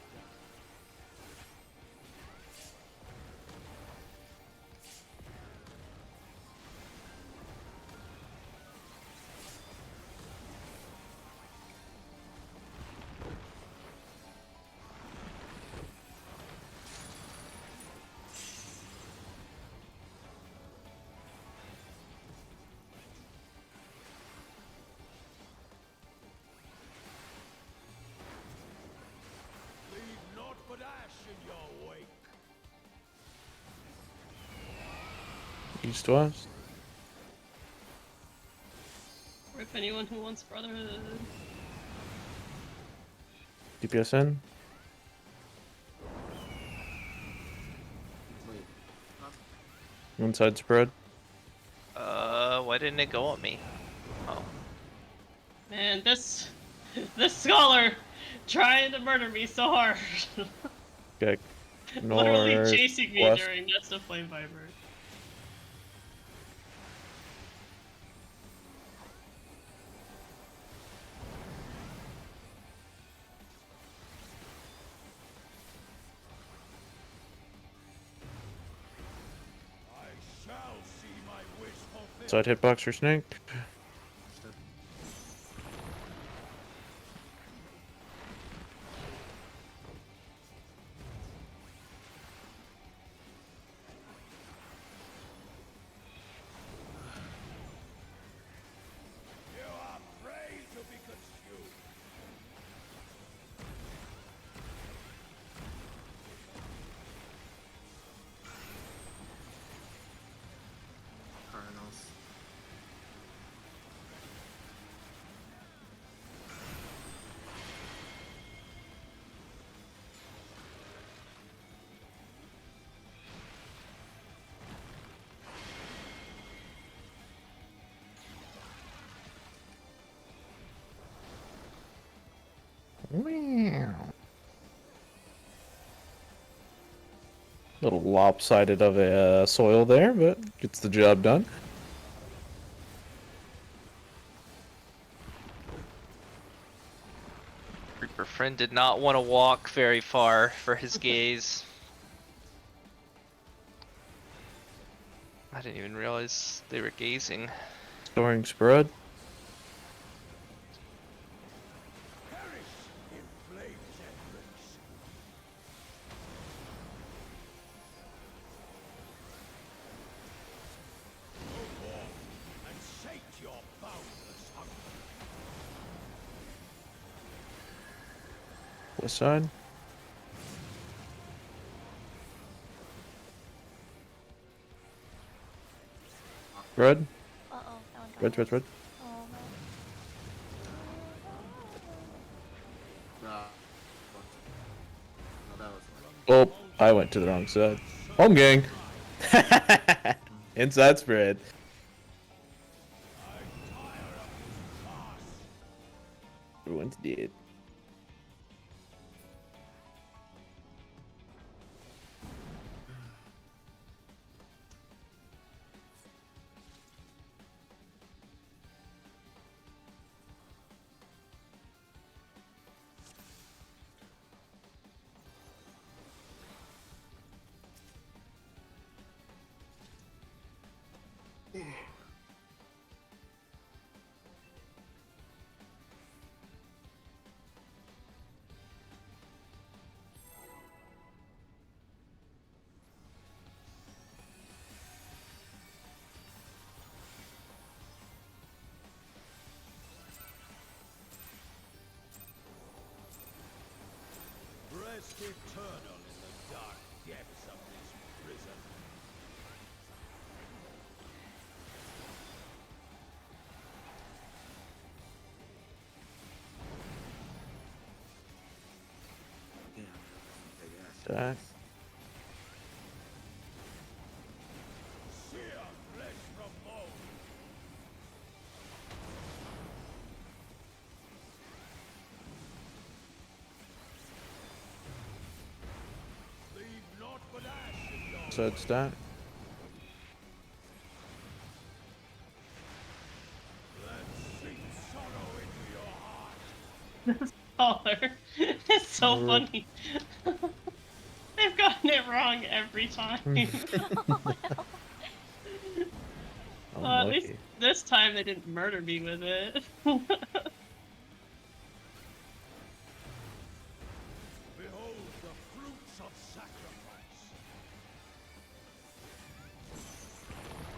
Leave naught but ash in your wake. East west. Rip anyone who wants brotherhood. DPS in. Wait. Inside spread. Why didn't it go on me? Oh. Man, this scholar trying to murder me so hard. Okay. Literally North, chasing me west. during Nest of Flame Viper. I shall see my wish fulfilled. Side hitbox for snake. Little lopsided of a soil there, but gets the job done. Reaper friend did not want to walk very far for his gaze. I didn't even realize they were gazing. Storing spread. Perish in flames and bricks. Go forth and sate your boundless hunger. West side. Red. Uh oh, that one got Red, hit. red, red. Oh no. No, that was like, Oh, I went to the wrong side. Home gang. Inside spread. Everyone's dead. Rest eternal in the dark depths of this prison. damn, big ass. Stack. Sear flesh from bone. Leave naught but ash in your Side stack. Let sink sorrow into your heart. Color. It's so Alright. funny. They've gotten it wrong every time. At least Unlucky. this time they didn't murder me with it. Behold the fruits of sacrifice.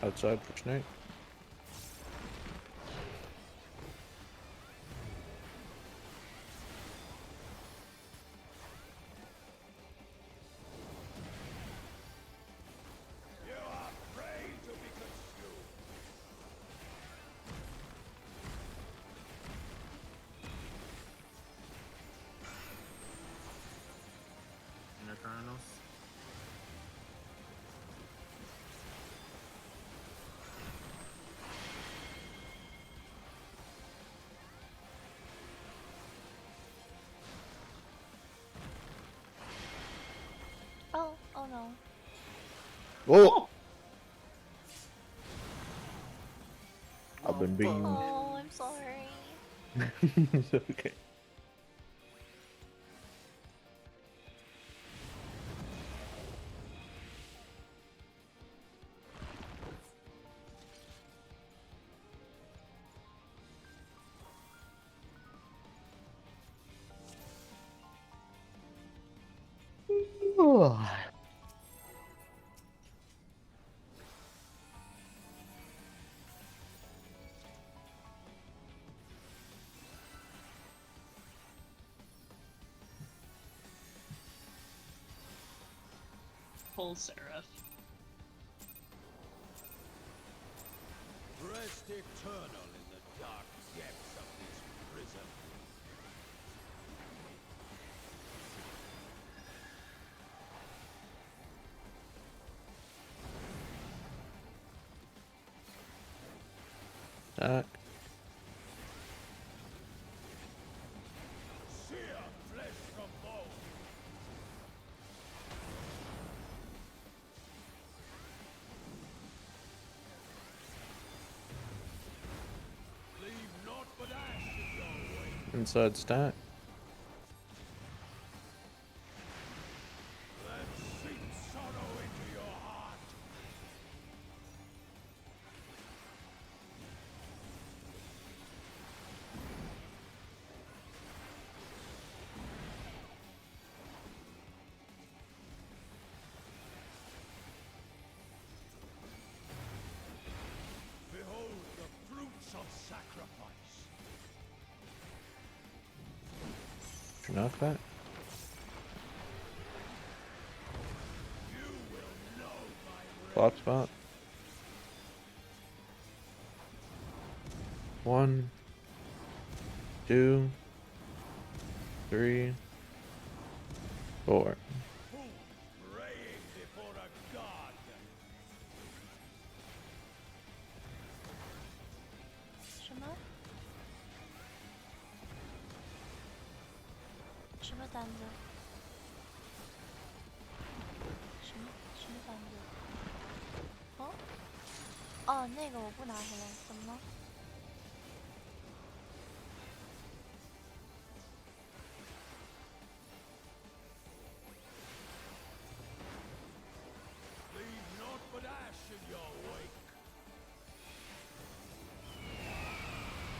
Outside for snake. You are prey to be consumed. Inner Chronos. Oh, oh no. Whoa! Oh, I've been beaten. Oh, I'm sorry. It's okay. Full Seraph. Rest eternal in the dark depths of this prison. Stack. Sear inside stack. Let's sink sorrow into your heart. Behold the fruits of sacrifice. Knock that. You will know my Plot spot. 1, 2, 3, 4. Who praying before a god. Shima? Shima Danzo. Shima Danzo. 哦？哦，那个我不拿回来，怎么了？ Leave naught but ash in your wake.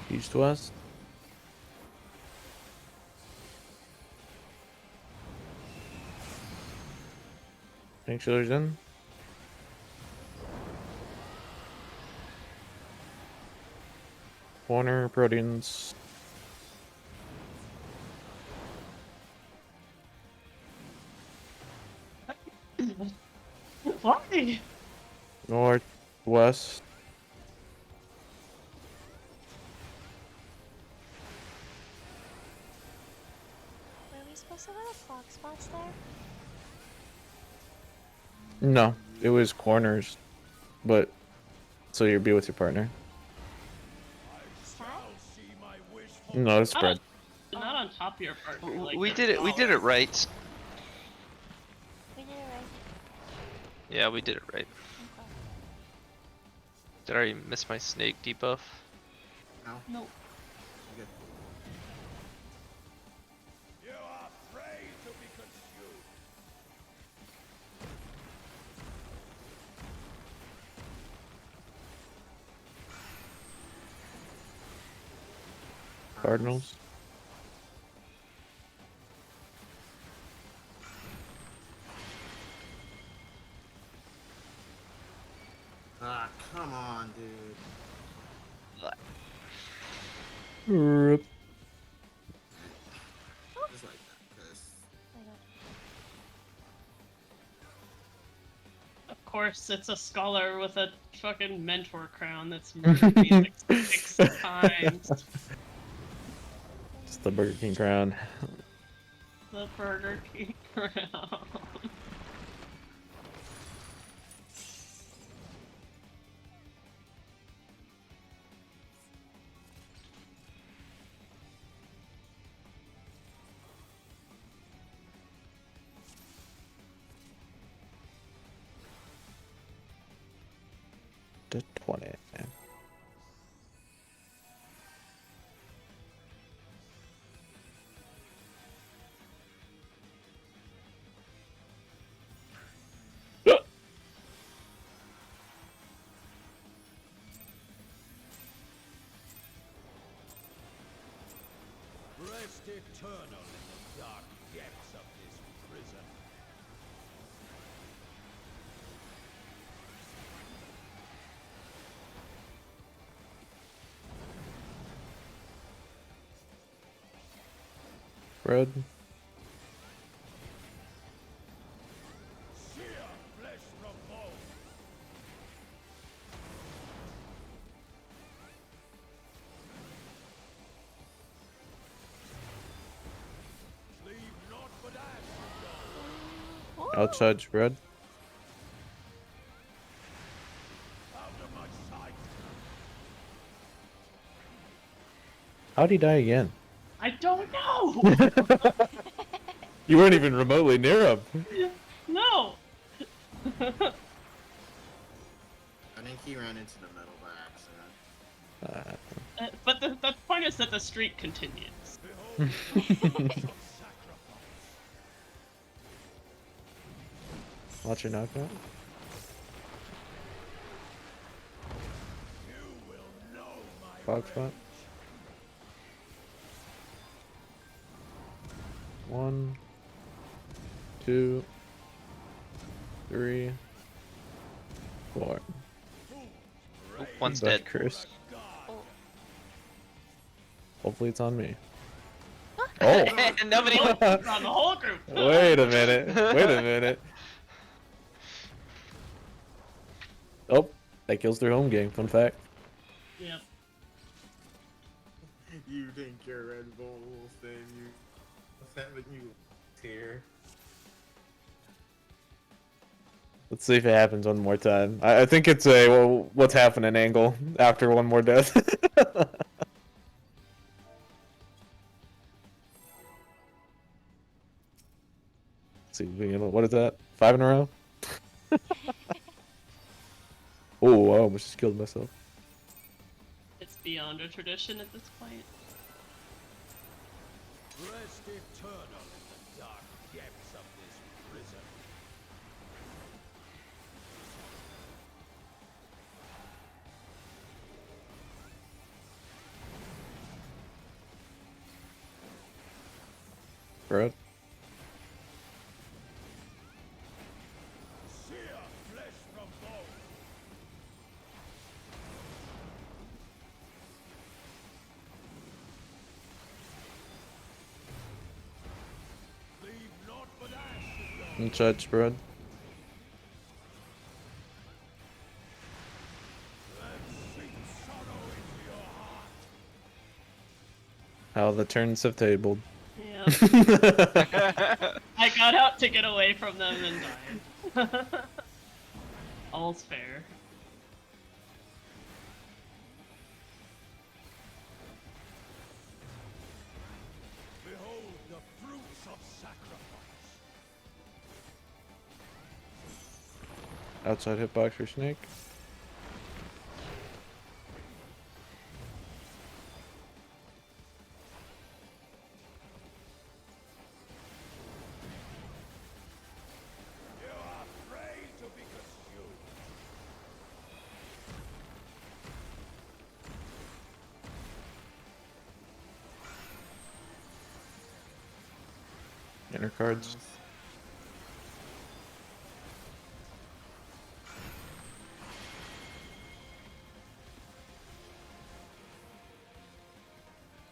East west. Make sure there's in. Corner proteins. Why? North, west. Were we supposed to go to clock spots there? No, it was corners, but so you'd be with your partner. Stack? See my wish No, it's spread. Not on top of your partner. Like We the did it. We did it dollar. right. We did it right. Yeah, we did it right. Okay. Did I already miss my snake debuff? No. Nope. Good. You are prey to be consumed. Cardinals. Ah, come on, dude. Rip. Just like that, 'cause I got Of course, it's a scholar with a fucking mentor crown that's murdered me like 6 times. It's the Burger King crown. The Burger King crown. To 20. Rest eternal in the dark depths of this prison. Red. Sear flesh from bone. Leave naught but ash. Outside's red. Out of my sight. How'd he die again? I don't know! You weren't even remotely near him. No! I think he ran into the metal by accident. But the point is that the streak continues. Watch your knockout. Fog spot. 1, 2, 3, 4. Oh, one's Buff dead. curse. Oh. Hopefully it's on me. Oh! Nobody. On the whole group. Wait a minute. Wait a minute. Oh, that kills their home game. Fun fact. Yep. You think you're Red Bull, saying you having you here. Let's see if it happens one more time. I think it's a well, what's happening angle after one more death. Let's see, what is that? 5 in a row? Oh, I almost just killed myself. It's beyond a tradition at this point. Rest eternal in the dark depths of this prison. Bro. Sear flesh from bone. Leave naught but ash in your Judge, bro. and sink sorrow into your heart. How the turns have tabled. Yeah. I got out to get away from them and died. All's fair. Behold the fruits of sacrifice. Outside hitbox for Snake. You are afraid to be consumed. Inner cards.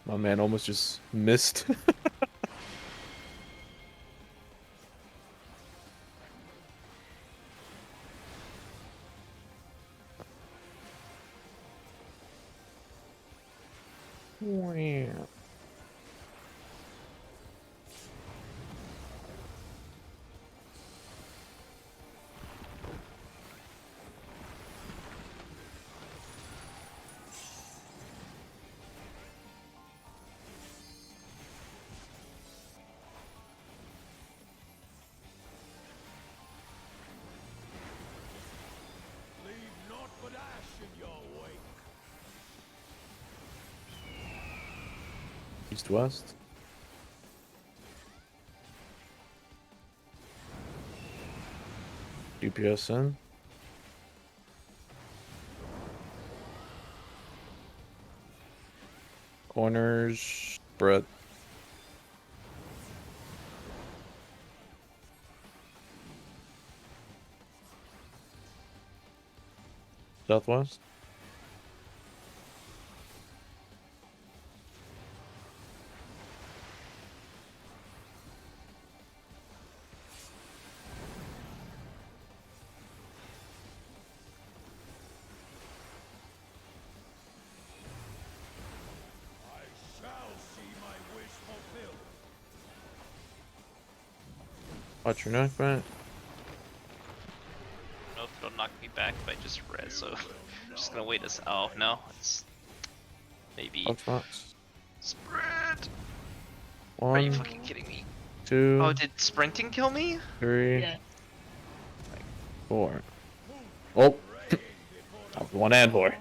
My man almost just missed. Wow. Leave naught but ash in your wake. East west. DPS in. Corners spread. Southwest. I shall see my wish fulfilled. Watch your knockback. I don't know if it'll knock me back if I just res, so I'm just gonna wait this. Oh no, it's maybe Xbox. sprint. Are you 1, fucking kidding me? 2, Oh, did sprinting kill me? 3, Yeah. 4. Oh, 1 and 4.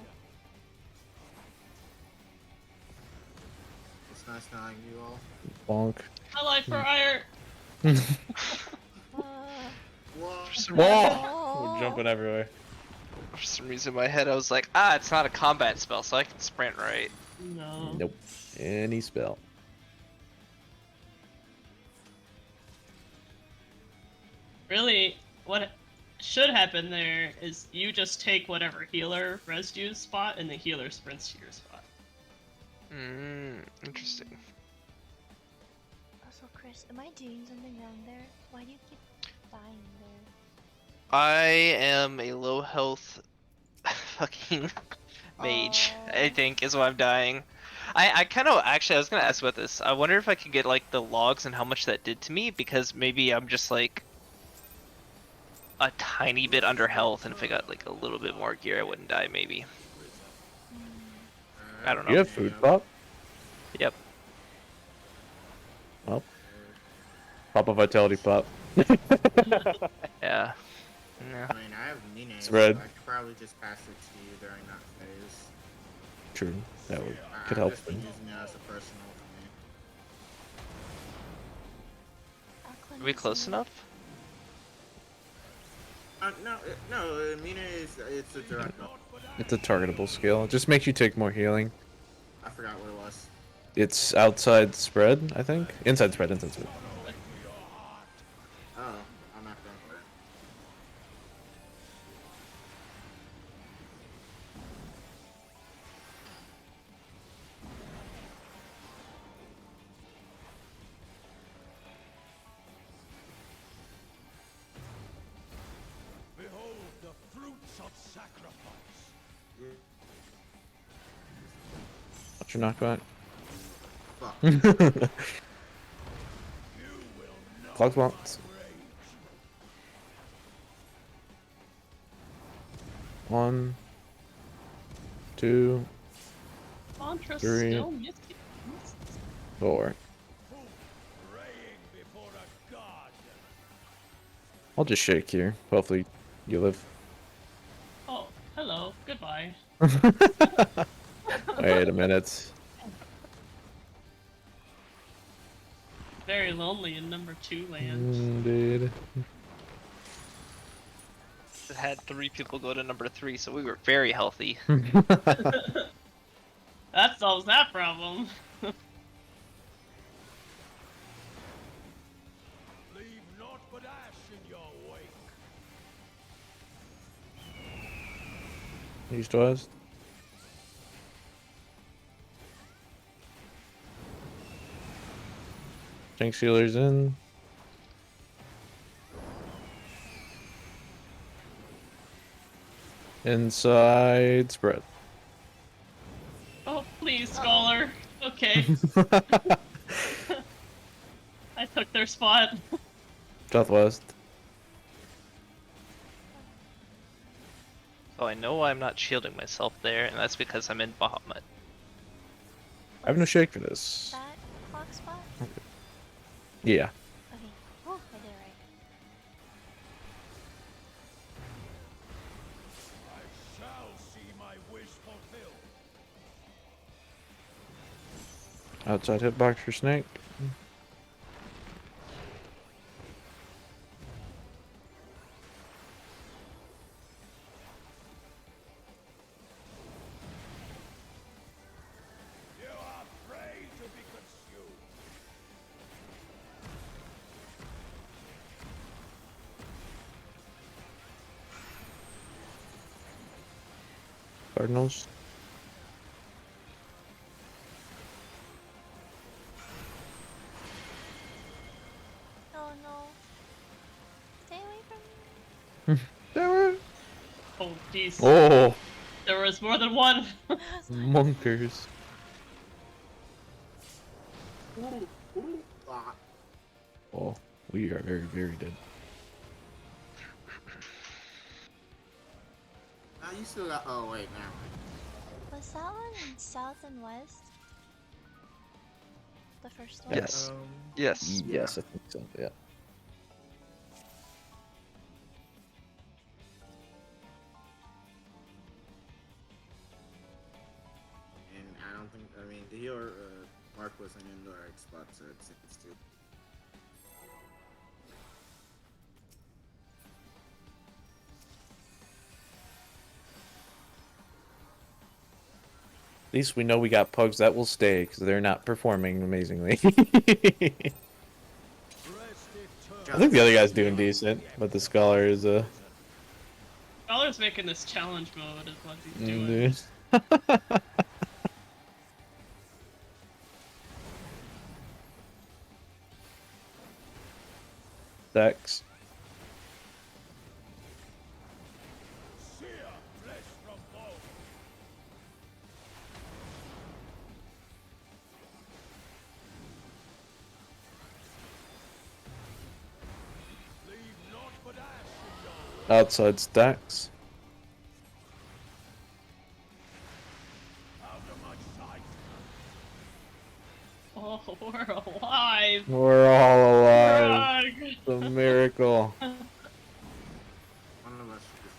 It's nice knowing you all. Bonk. My life for ire. Whoa. For some, Whoa! We're jumping Oh. everywhere. for some reason in my head I was like, ah, it's not a combat spell, so I can sprint, right? No. Nope. Any spell. Really, what should happen there is you just take whatever healer res you's spot, and the healer sprints to your spot. Interesting. Also, Chris, am I doing something wrong there? Why do you keep dying there? I am a low health fucking mage, I Oh. think, is why I'm dying. I kind of actually I was gonna ask about this. I wonder if I could get like the logs and how much that did to me, because maybe I'm just like a tiny bit under health, and if I got like a little bit more gear, I wouldn't die. Maybe. I don't know. You have food pop? Yep. Well, pop a vitality pop. Yeah. I mean, I have Nine, It's so red. I could probably just pass it to you during that phase. True. That would I- could I've help. just been using it as a personal for me. Are we close enough? No, Mina it's a direct up. It's a targetable skill. It just makes you take more healing. I forgot what it was. It's outside spread, I think. Inside spread, inside spread. Oh, I'm not done for it. Behold the fruits of sacrifice. Watch your knockback. Fuck. Clogs once. One, two, Mantra Three. still missing. four. Praying before a god. I'll just shake here. Hopefully you live. Oh, hello. Goodbye. Wait a minute. Very lonely in number 2 land. Indeed. It had 3 people go to number 3, so we were very healthy. That solves that problem. Leave naught but ash in your wake. East west. Tank sealers in. Inside spread. Oh, please, Scholar. Okay. I took their spot. Southwest. So I know I'm not shielding myself there, and that's because I'm in Bahamut. I have no shake for this. That clock spot? Yeah. Okay. Oh, I did it right. I shall see my wish fulfilled. Outside hitbox for snake. You are prey to be consumed. Cardinals. Oh no. Stay away from me. There Oh, jeez. Oh, There was more than one. monkers. Ah, Oh, we are very, very dead. now you still got. Oh wait, now. Was that one south and west? The first one? Yes. Um, Yes. Yes, I think so. Yeah. And I don't think. I mean, the healer. Mark wasn't in the right spot, so it seems to. At least we know we got pugs that will stay because they're not performing amazingly. Rest I think the other guy's doing eternally. decent, but the scholar is Scholar's making this challenge mode is what he's doing. dude. Dex. Sear flesh from bone. Leave naught but ash in your way. Outside stacks. Out of my sight. Oh, we're alive! We're all alive. Frog! It's a miracle. One of us should just.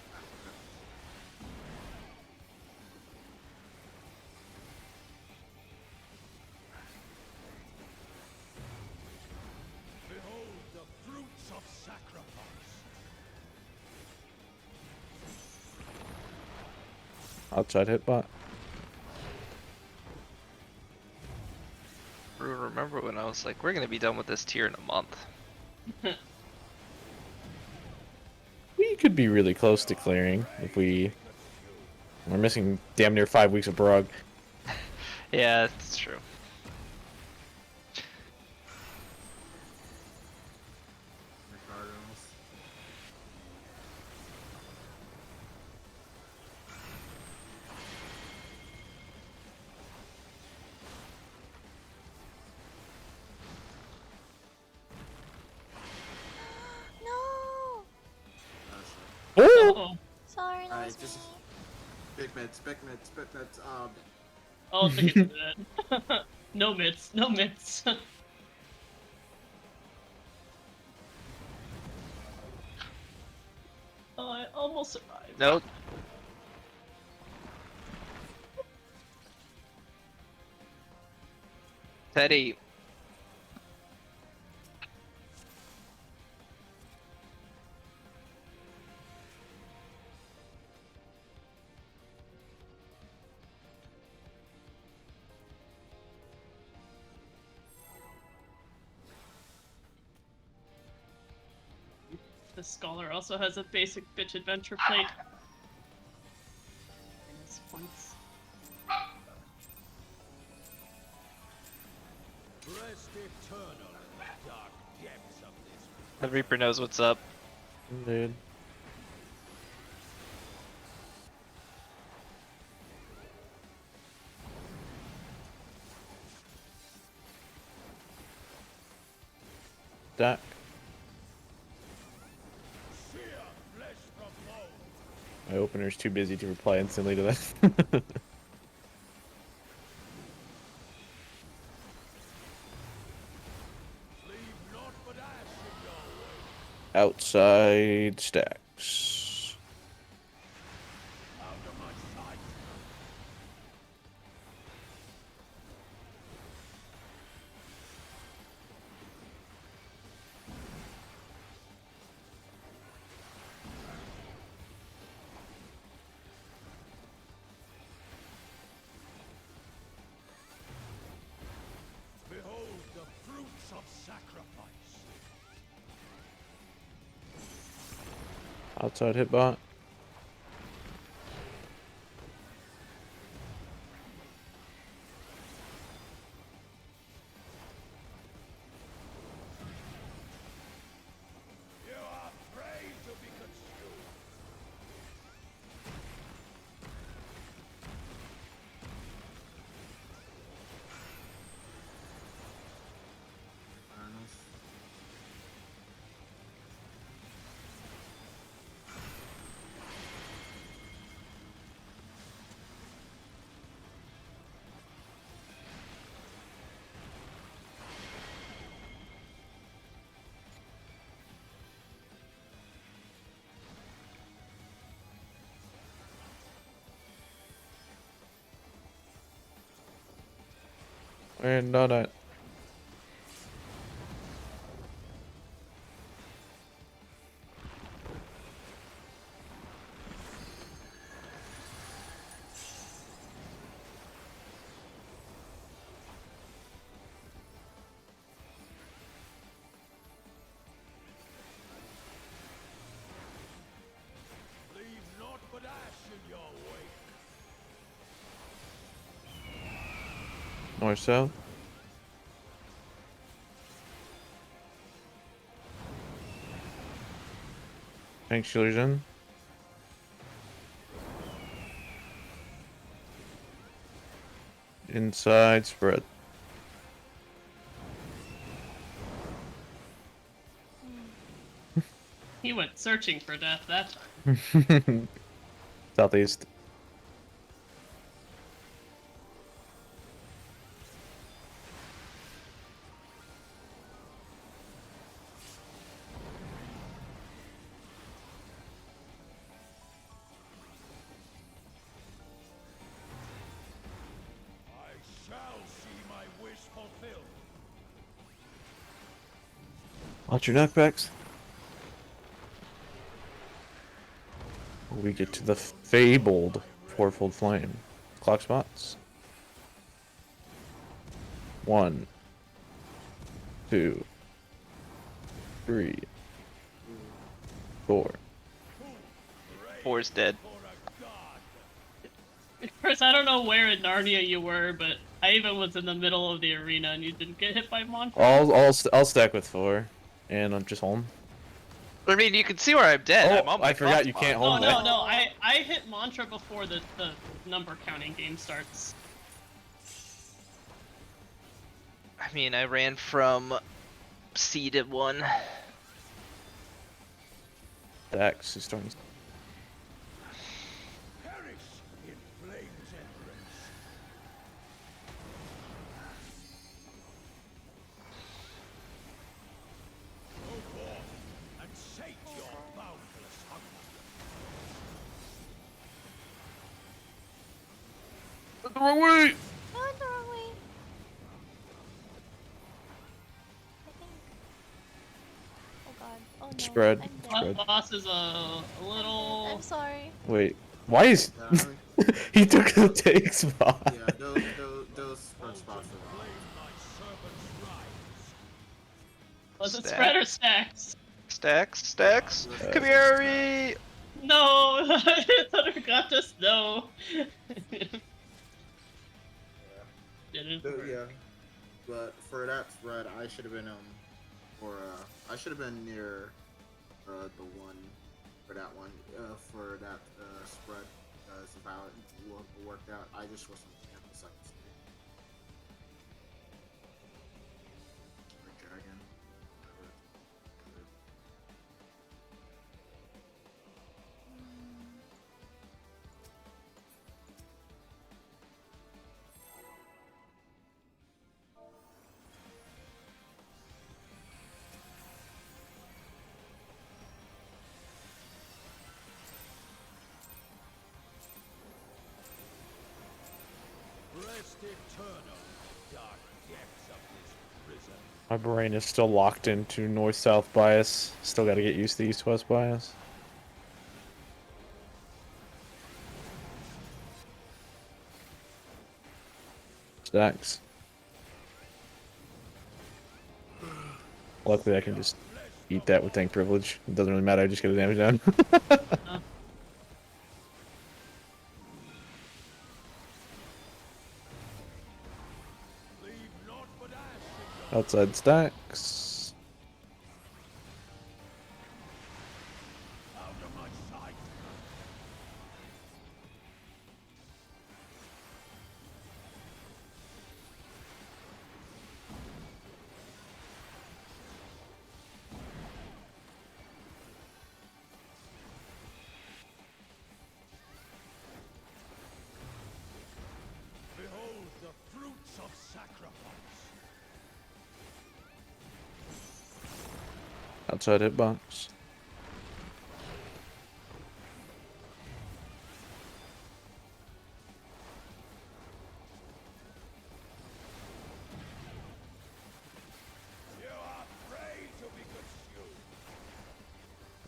Behold the fruits of sacrifice. Outside hitbot. Remember when I was like, we're gonna be done with this tier in a month. We could be really close to clearing if we're missing damn near 5 weeks of Brog. Yeah, that's true. The Cardinals. No! Oh, shit. Oh! Oh, Sorry, that Alright, was just me. big meds, big meds, big meds. I'll have to get to that. No mitts, no mitts. Oh, I almost survived. Nope. Teddy. The scholar also has a basic bitch adventure plate. Minus points. Rest eternal in the dark depths of this. The Reaper knows what's up. Dude. Stack. Sear flesh from bone. My opener's too busy to reply instantly to that. Leave naught but ash in your way. Outside stacks. Out of my sight. Behold the fruits of sacrifice. Outside hitbot. You are prey to be consumed. Cardinals. And on it. Leave naught but ash in your wake. North south. Tank shielders in. Inside spread. He went searching for death that time. Southeast. I shall see my wish fulfilled. Watch your knockbacks. We get to the fabled fourfold flame. Clock spots. 1, 2, 3, 4. 4's dead. For a god. Chris, I don't know where in Narnia you were, but I even was in the middle of the arena and you didn't get hit by Montra. I'll stack with 4, and I'm just home. I mean, you can see where I'm dead. Oh, I'm on my I forgot clock you spot. can't No, hold no, that. no. I hit Mantra before the number counting game starts. I mean, I ran from C to 1. Dax is starting. Perish in flame's embrace. Go forth and sate your boundless hunger. The wrong way! No, it's the wrong way. I think. Oh god. Oh no. Spread. I'm dead. Spread. Boss is a little. I'm sorry. Wait, why is he took the take spot? Yeah, those spread spots are wrong. Flame thy servants rise. Was it Stack. spread or stacks? Stacks, stacks. Yeah, Come that's here, stack. Ari. No, Thunder got us. No. Didn't. Yeah, but for that spread, I should have been I should have been near the one for that one for that spread because of how it worked out. I just wasn't at the second stage. Or dragon. Whatever. Rest eternal in the dark depths of this prison. My brain is still locked into north-south bias. Still got to get used to east-west bias. Stacks. Luckily, I can just eat that with tank privilege. It doesn't really matter. I just get a damage down. Leave naught but ash in your Outside stacks. out of my sight. Behold the fruits of sacrifice. Outside hitbox.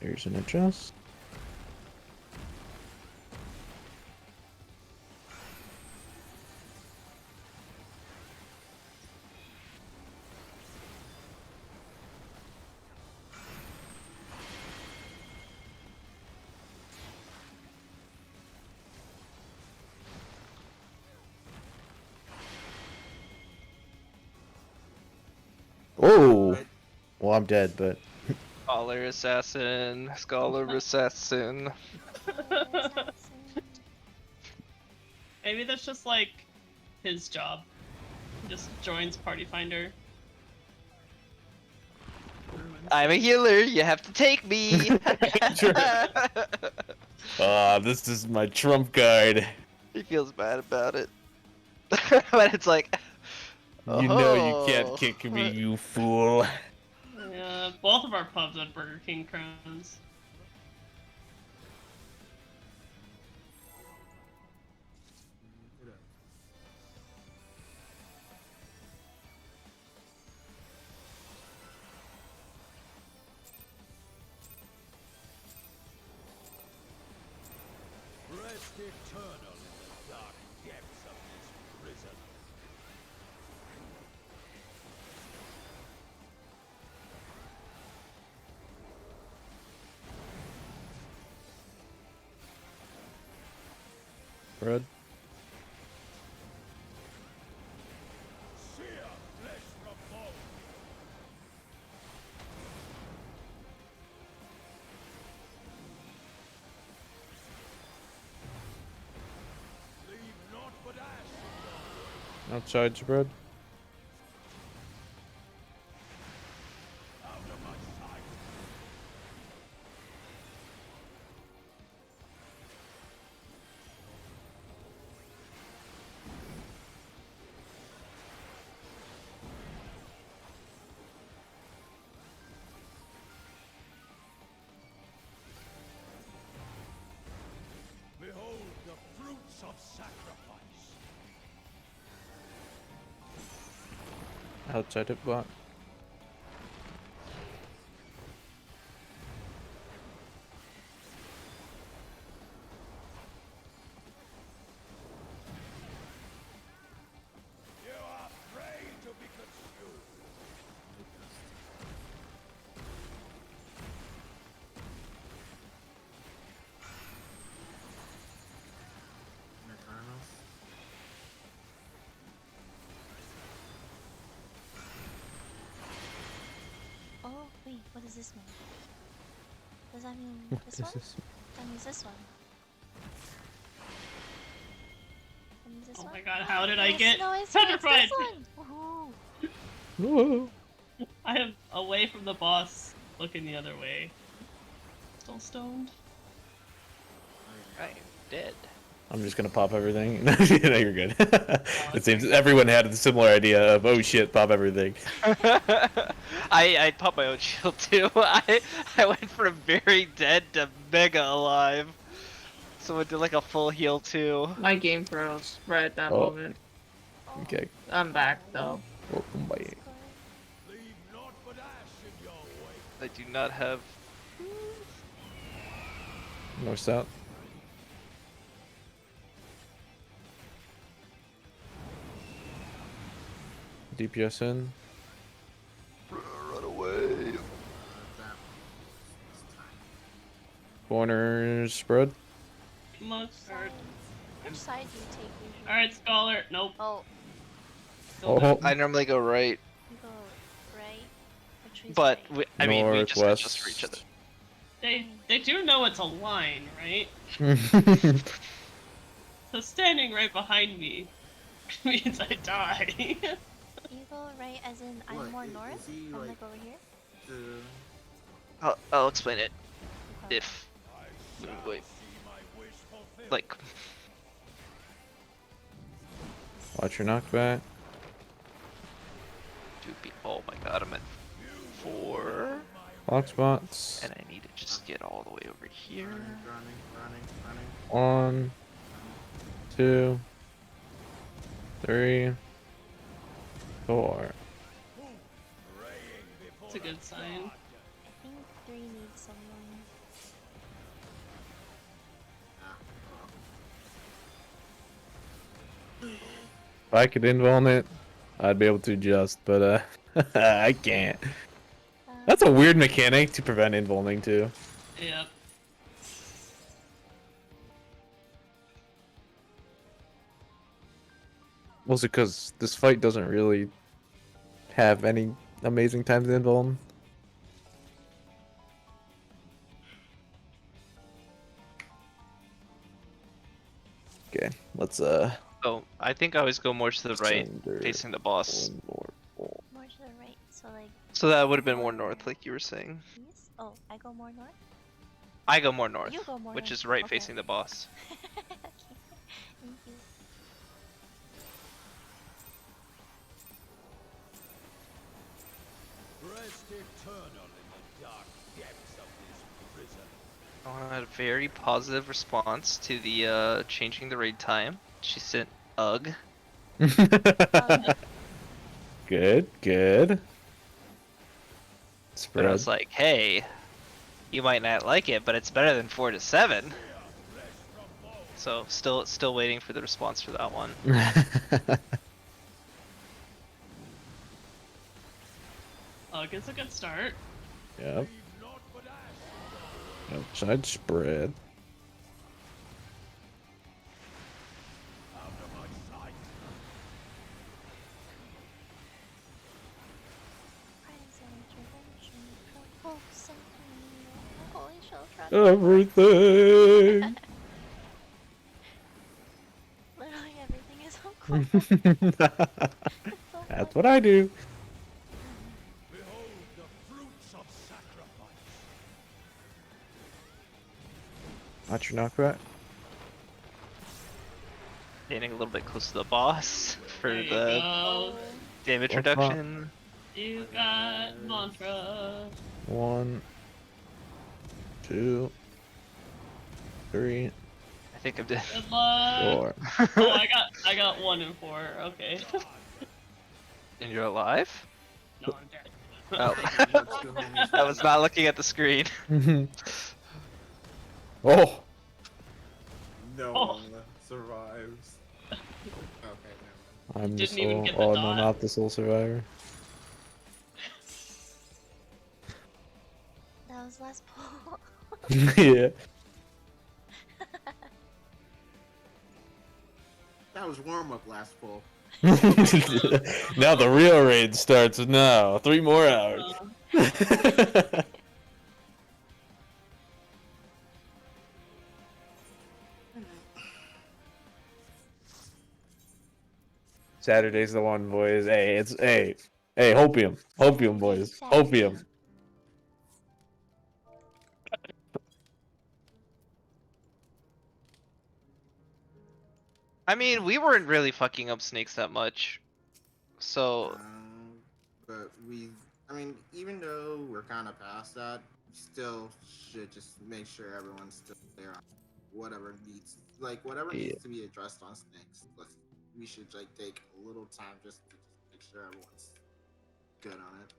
There's an adjust. Oh, Right. well, I'm dead, but Scholar assassin, scholar assassin. Assassin. Maybe that's just like his job. He just joins Party Finder. I'm a healer. You have to take me. this is my trump card. He feels bad about it, but it's like, You know you can't oh. kick me, you fool. Yeah, both of our pubs had Burger King crowns. Rest eternal in the dark depths of this prison. Red. Sear flesh from bone. Leave naught but ash in your way. Outside spread. Out of my sight. Behold the fruits of sacrifice. Outside it, bot. You are prey to be consumed. Nocturnals. Oh, wait, what does this mean? Does that mean What this is one? this? That means this one. That means this Oh one? my god, how did I Yes, get no, it's petrified? this one! Woohoo! Whoa. I am away from the boss, looking the other way. Still stoned. I am dead. I'm just gonna pop everything. No, you're good. It seems everyone had a similar idea of, oh shit, pop everything. I popped my own shield too. I went from very dead to mega alive. Someone did like a full heal too. My game froze right at that Oh. moment. Okay, I'm back though. welcome back. Leave naught but ash in your way. I do not have. North south. DPS in. Run away. That this time. Corners spread. Mustard. Which side do you take usually? Alright, Scholar. Nope. Oh, Still Oh, I normally go right, you go right? Or choose but right? I mean we just Northwest. adjust for each other. They do know it's a line, right? So standing right behind me means I die. You go right as in I'm What, more is north? he, I'm like- like over here? I'll explain it Okay. if I shall wait, see my wish fulfilled. like Watch your knockback. oh my god, I'm at 4 Clock spots. and I need to just get all the way over here. Running. 1, 2, 3, 4. Praying before It's a good sign. I think 3 needs someone. I could invuln it, I'd be able to adjust, but I can't. That's a weird mechanic to prevent invulning too. Yep. Also, because this fight doesn't really have any amazing times to invuln. Okay, let's So I think I always go more to the right, Thunder facing the boss. one more. More to the right, so like. So that would have been more north, like you were saying. East? Oh, I go more north? I go more north, You go more which north. is right Okay. facing the boss. Okay. Thank you. Rest eternal in the dark depths of this prison. I had a very positive response to the changing the raid time. She sent ugh. Good, good. But I Spread. was like, hey, you might not like it, but it's better than 4 to 7. So still waiting for the response for that one. It's a good start. Yep. Leave naught but ash. Outside spread. Out of my sight. Prize intervention. Provokes something. Holy children. Everything. Literally everything is so cool. That's what I do. Behold the fruits of sacrifice. Watch your knockback. Standing a little bit close to the boss for There you the go. damage Well, reduction. You got mantra. 1, 2, 3, I think I'm dead. Good luck. 4. Oh, I got 1 and 4. Okay. And you're alive? No, I'm dead. Oh. I was not looking at the screen. Oh! No Oh. one survives. Okay, never mind. I'm the Didn't even soul. get the Oh no, dot. not the soul survivor. That was last pull. Yeah. That was warm up last pull. Now the real raid starts now. 3 more hours. Saturday's the one, boys. Hey, it's hey, hopium, boys, hopium. I mean, we weren't really fucking up snakes that much. So, But I mean, even though we're kind of past that, we still should just make sure everyone's still there on whatever needs, whatever Yeah. needs to be addressed on snakes. We should take a little time just to make sure everyone's good on it.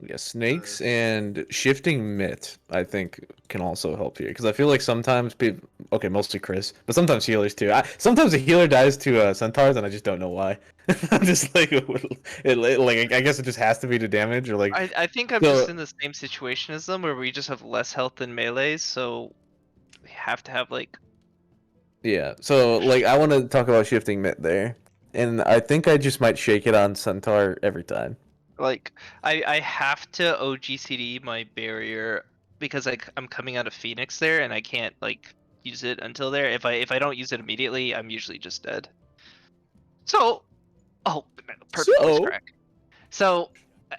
Yeah, snakes and shifting mitt, I think, can also help here because I feel like sometimes people, okay, mostly Chris, but sometimes healers too. Sometimes a healer dies to centaurs and I just don't know why. I'm just like, I guess it just has to be to damage or like. I think I'm just in the same situation as them where we just have less health than melees, so we have to have like. Yeah, so like I want to talk about shifting mitt there, and I think I just might shake it on centaur every time. Like, I have to OGCD my barrier because I'm coming out of Phoenix there and I can't like use it until there. If I don't use it immediately, I'm usually just dead. So, oh, perfect voice crack. So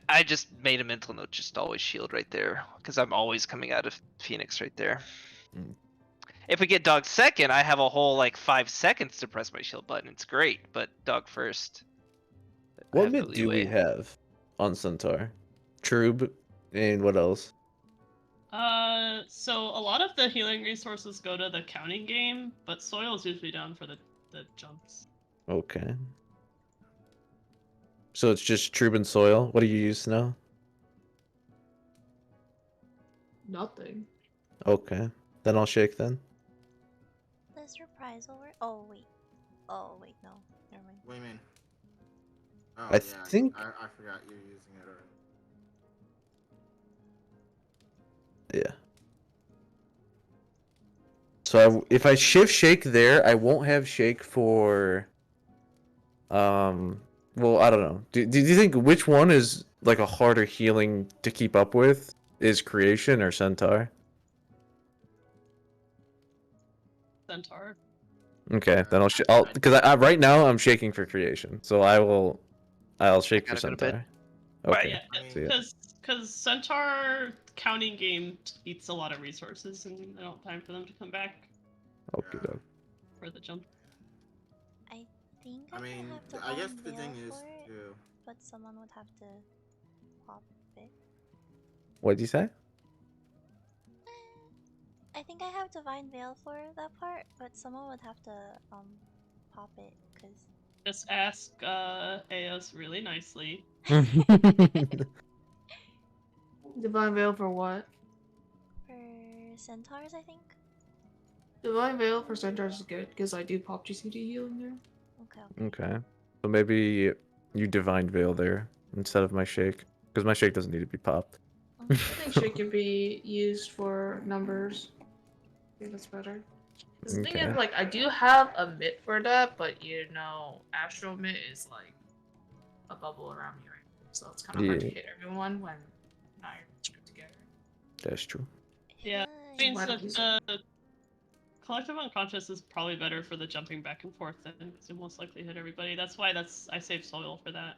I just made a mental note, just always shield right there because I'm always coming out of Phoenix right there. Mm. If we get dog second, I have a whole like 5 seconds to press my shield button. It's great, but dog first. I What have no mitt do we leeway. have on centaur? Trub, and what else? So a lot of the healing resources go to the counting game, but soil's usually down for the jumps. Okay. So it's just Trub and soil. What do you use now? Nothing. Okay, then I'll shake then. Is your prize over? Oh wait. Oh wait, no, never mind. What do you mean? Oh I yeah, think. I forgot you're using it already. Yeah. So if I shift shake there, I won't have shake for. Well, I don't know. Do you think which one is like a harder healing to keep up with? Is creation or centaur? Centaur. Okay, then I'll because I right now I'm shaking for creation, so I'll shake for gotta go to bed. centaur. But Okay. yeah, I mean, So yeah. because Centaur counting game eats a lot of resources, and I don't have time for them to come back Okay. Yeah. for the jump. I think I, I mean, can have I guess divine the veil thing is for it, too. but someone would have to pop it. What did you say? I think I have divine veil for that part, but someone would have to pop it because Just ask AS really nicely. Divine Veil for what? for centaurs I think. Divine Veil for Centaurs is good because I do pop GCD healing there. Okay. Okay. So maybe you divine veil there instead of my shake, because my shake doesn't need to be popped. I think Shake can be used for numbers. I think that's better. 'Cause the thing Okay. is, like, I do have a mitt for that, but you know, Astral Mitt is like a bubble around me right now. So it's kind of hard to Yeah, hit everyone when not you're together. that's true. Yeah, I Fine. mean, Why so don't you the collective unconscious is probably better for the jumping back and forth then, because you most likely hit everybody. That's why I save soil for that.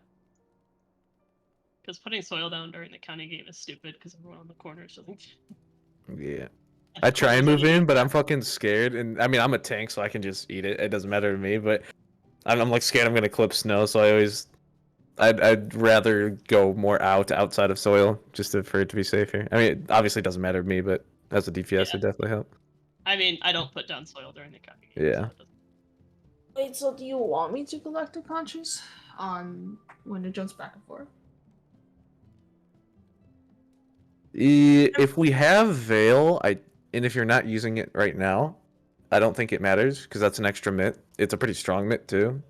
Because putting soil down during the counting game is stupid because everyone on the corners doesn't. Yeah. I try and move in, but I'm fucking scared. And I mean, I'm a tank, so I can just eat it. It doesn't matter to me. But I'm like scared I'm gonna clip snow, so I'd rather go more outside of soil for it to be safer. I mean, it obviously doesn't matter to me, but as a DPS, Yeah. it definitely helps. I mean, I don't put down soil during the counting game. Yeah. So it doesn't... Wait, so do you want me to collect the conscious on when it jumps back and forth? If we have Veil, and if you're not using it right now, I don't think it matters because that's an extra mitt. It's a pretty strong mitt too.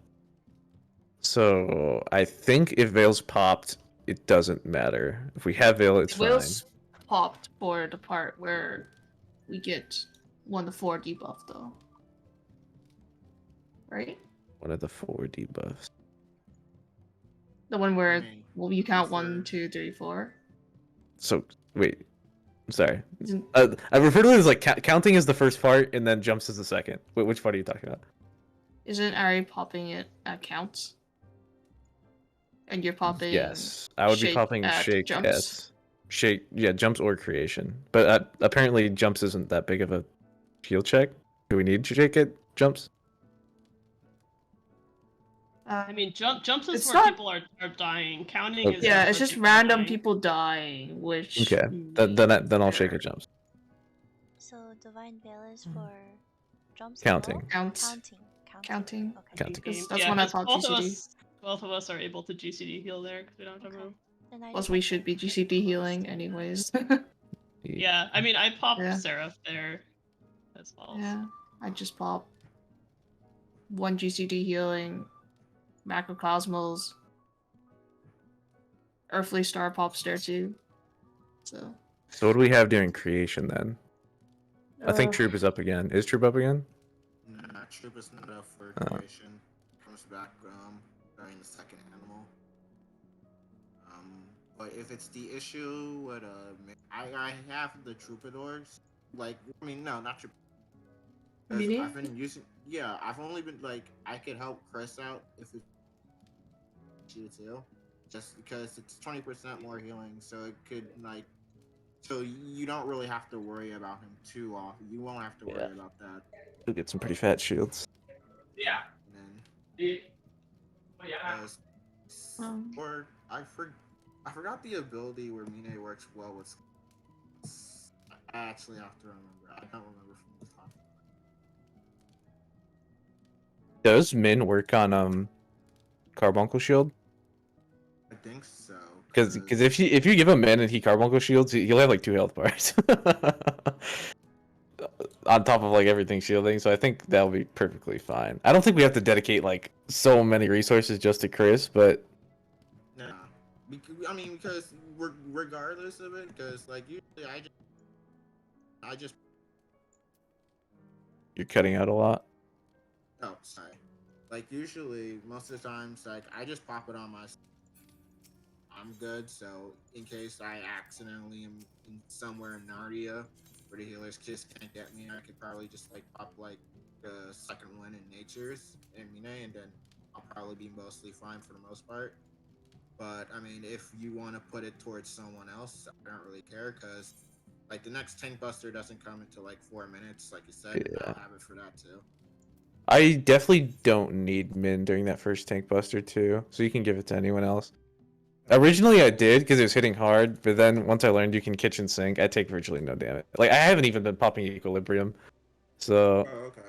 So I think if Veil's popped, it doesn't matter. If we have Veil, it's fine. Whales popped for the part where we get 1 to 4 debuff though. Right? One of the 4 debuffs. The one where mean, you count for- 1, 2, 3, 4. So wait, sorry. Isn't I refer to it as like counting is the first part, and then jumps is the second. Wait, which part are you talking about? isn't Ari popping it at counts? And you're popping Yes, I would be shake popping at shake jumps? at shake. Yeah, jumps or creation. But apparently, jumps isn't that big of a heal check. Do we need to shake at jumps? I mean, jumps is It's where not- people are dying. Counting Okay. is Yeah, where it's just people are random dying. people dying, which Okay, then I'll shake at jumps. So divine veil is for jumps. Counting. Counts. Counting. Counting. Okay. Counting. Because Game. that's Yeah, when I 'cause pop both of GCD. us, both of us are able to GCD heal there because we don't have to Okay. move. Then I Plus, just we have should to be get GCD close healing to it. anyways. Yeah, I mean, I popped Yeah. Seraph there as well. Yeah, I just pop 1 GCD healing, Macrocosmos, Earthly Star pops there too. So. So what do we have during creation then? I think Uh, Troop is up again. Is Troop up again? Nah, Troop is not up for Oh. creation. Comes back during the second animal. But if it's the issue with I have the troubadours. Like, I mean, no, not troubadours. 'Cause Mini? I've been using. Yeah, I've only been like I could help Chris out if it's you too, just because it's 20% more healing, so it could like. So you don't really have to worry about him too often. You won't have to worry Yeah. about that. We'll get some pretty fat shields. And then, or I forgot the ability where Mine works well with. I actually have to remember. I don't remember from the top. Does Min work on Carbuncle Shield? I think so. Because if you give him Min and he Carbuncle Shields, he'll have like 2 health bars. on top of like everything shielding, so I think that'll be perfectly fine. I don't think we have to dedicate like so many resources just to Chris, but Nah. I mean, because regardless of it, because like usually I just you're cutting out a lot. oh sorry. Like usually, most of the times, like I just pop it on my. I'm good. So in case I accidentally am in somewhere in Narnia where the healer's kiss can't get me, I could probably just like pop like the second one in Nature's and Mine, and then I'll probably be mostly fine for the most part. But I mean, if you want to put it towards someone else, I don't really care because like the next tank buster doesn't come until like 4 minutes, like you said, and Yeah. I'll have it for that too. I definitely don't need Min during that first tank buster too, so you can give it to anyone else. Originally I did because it was hitting hard, but then once I learned you can kitchen sink, I take virtually no damage. Like I haven't even been popping equilibrium, so Oh, okay.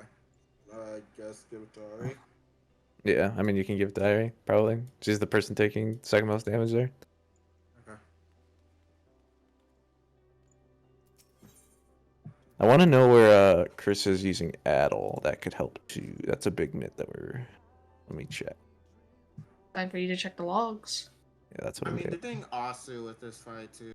I guess give it to Ari. yeah. I mean you can give it to Irie, probably. She's the person taking second most damage there. Okay. I want to know where Chris is using Addle. That could help too. That's a big myth that we're. Let me check. Time for you to check the logs. Yeah, that's what I I'm mean, the getting. thing also with this fight too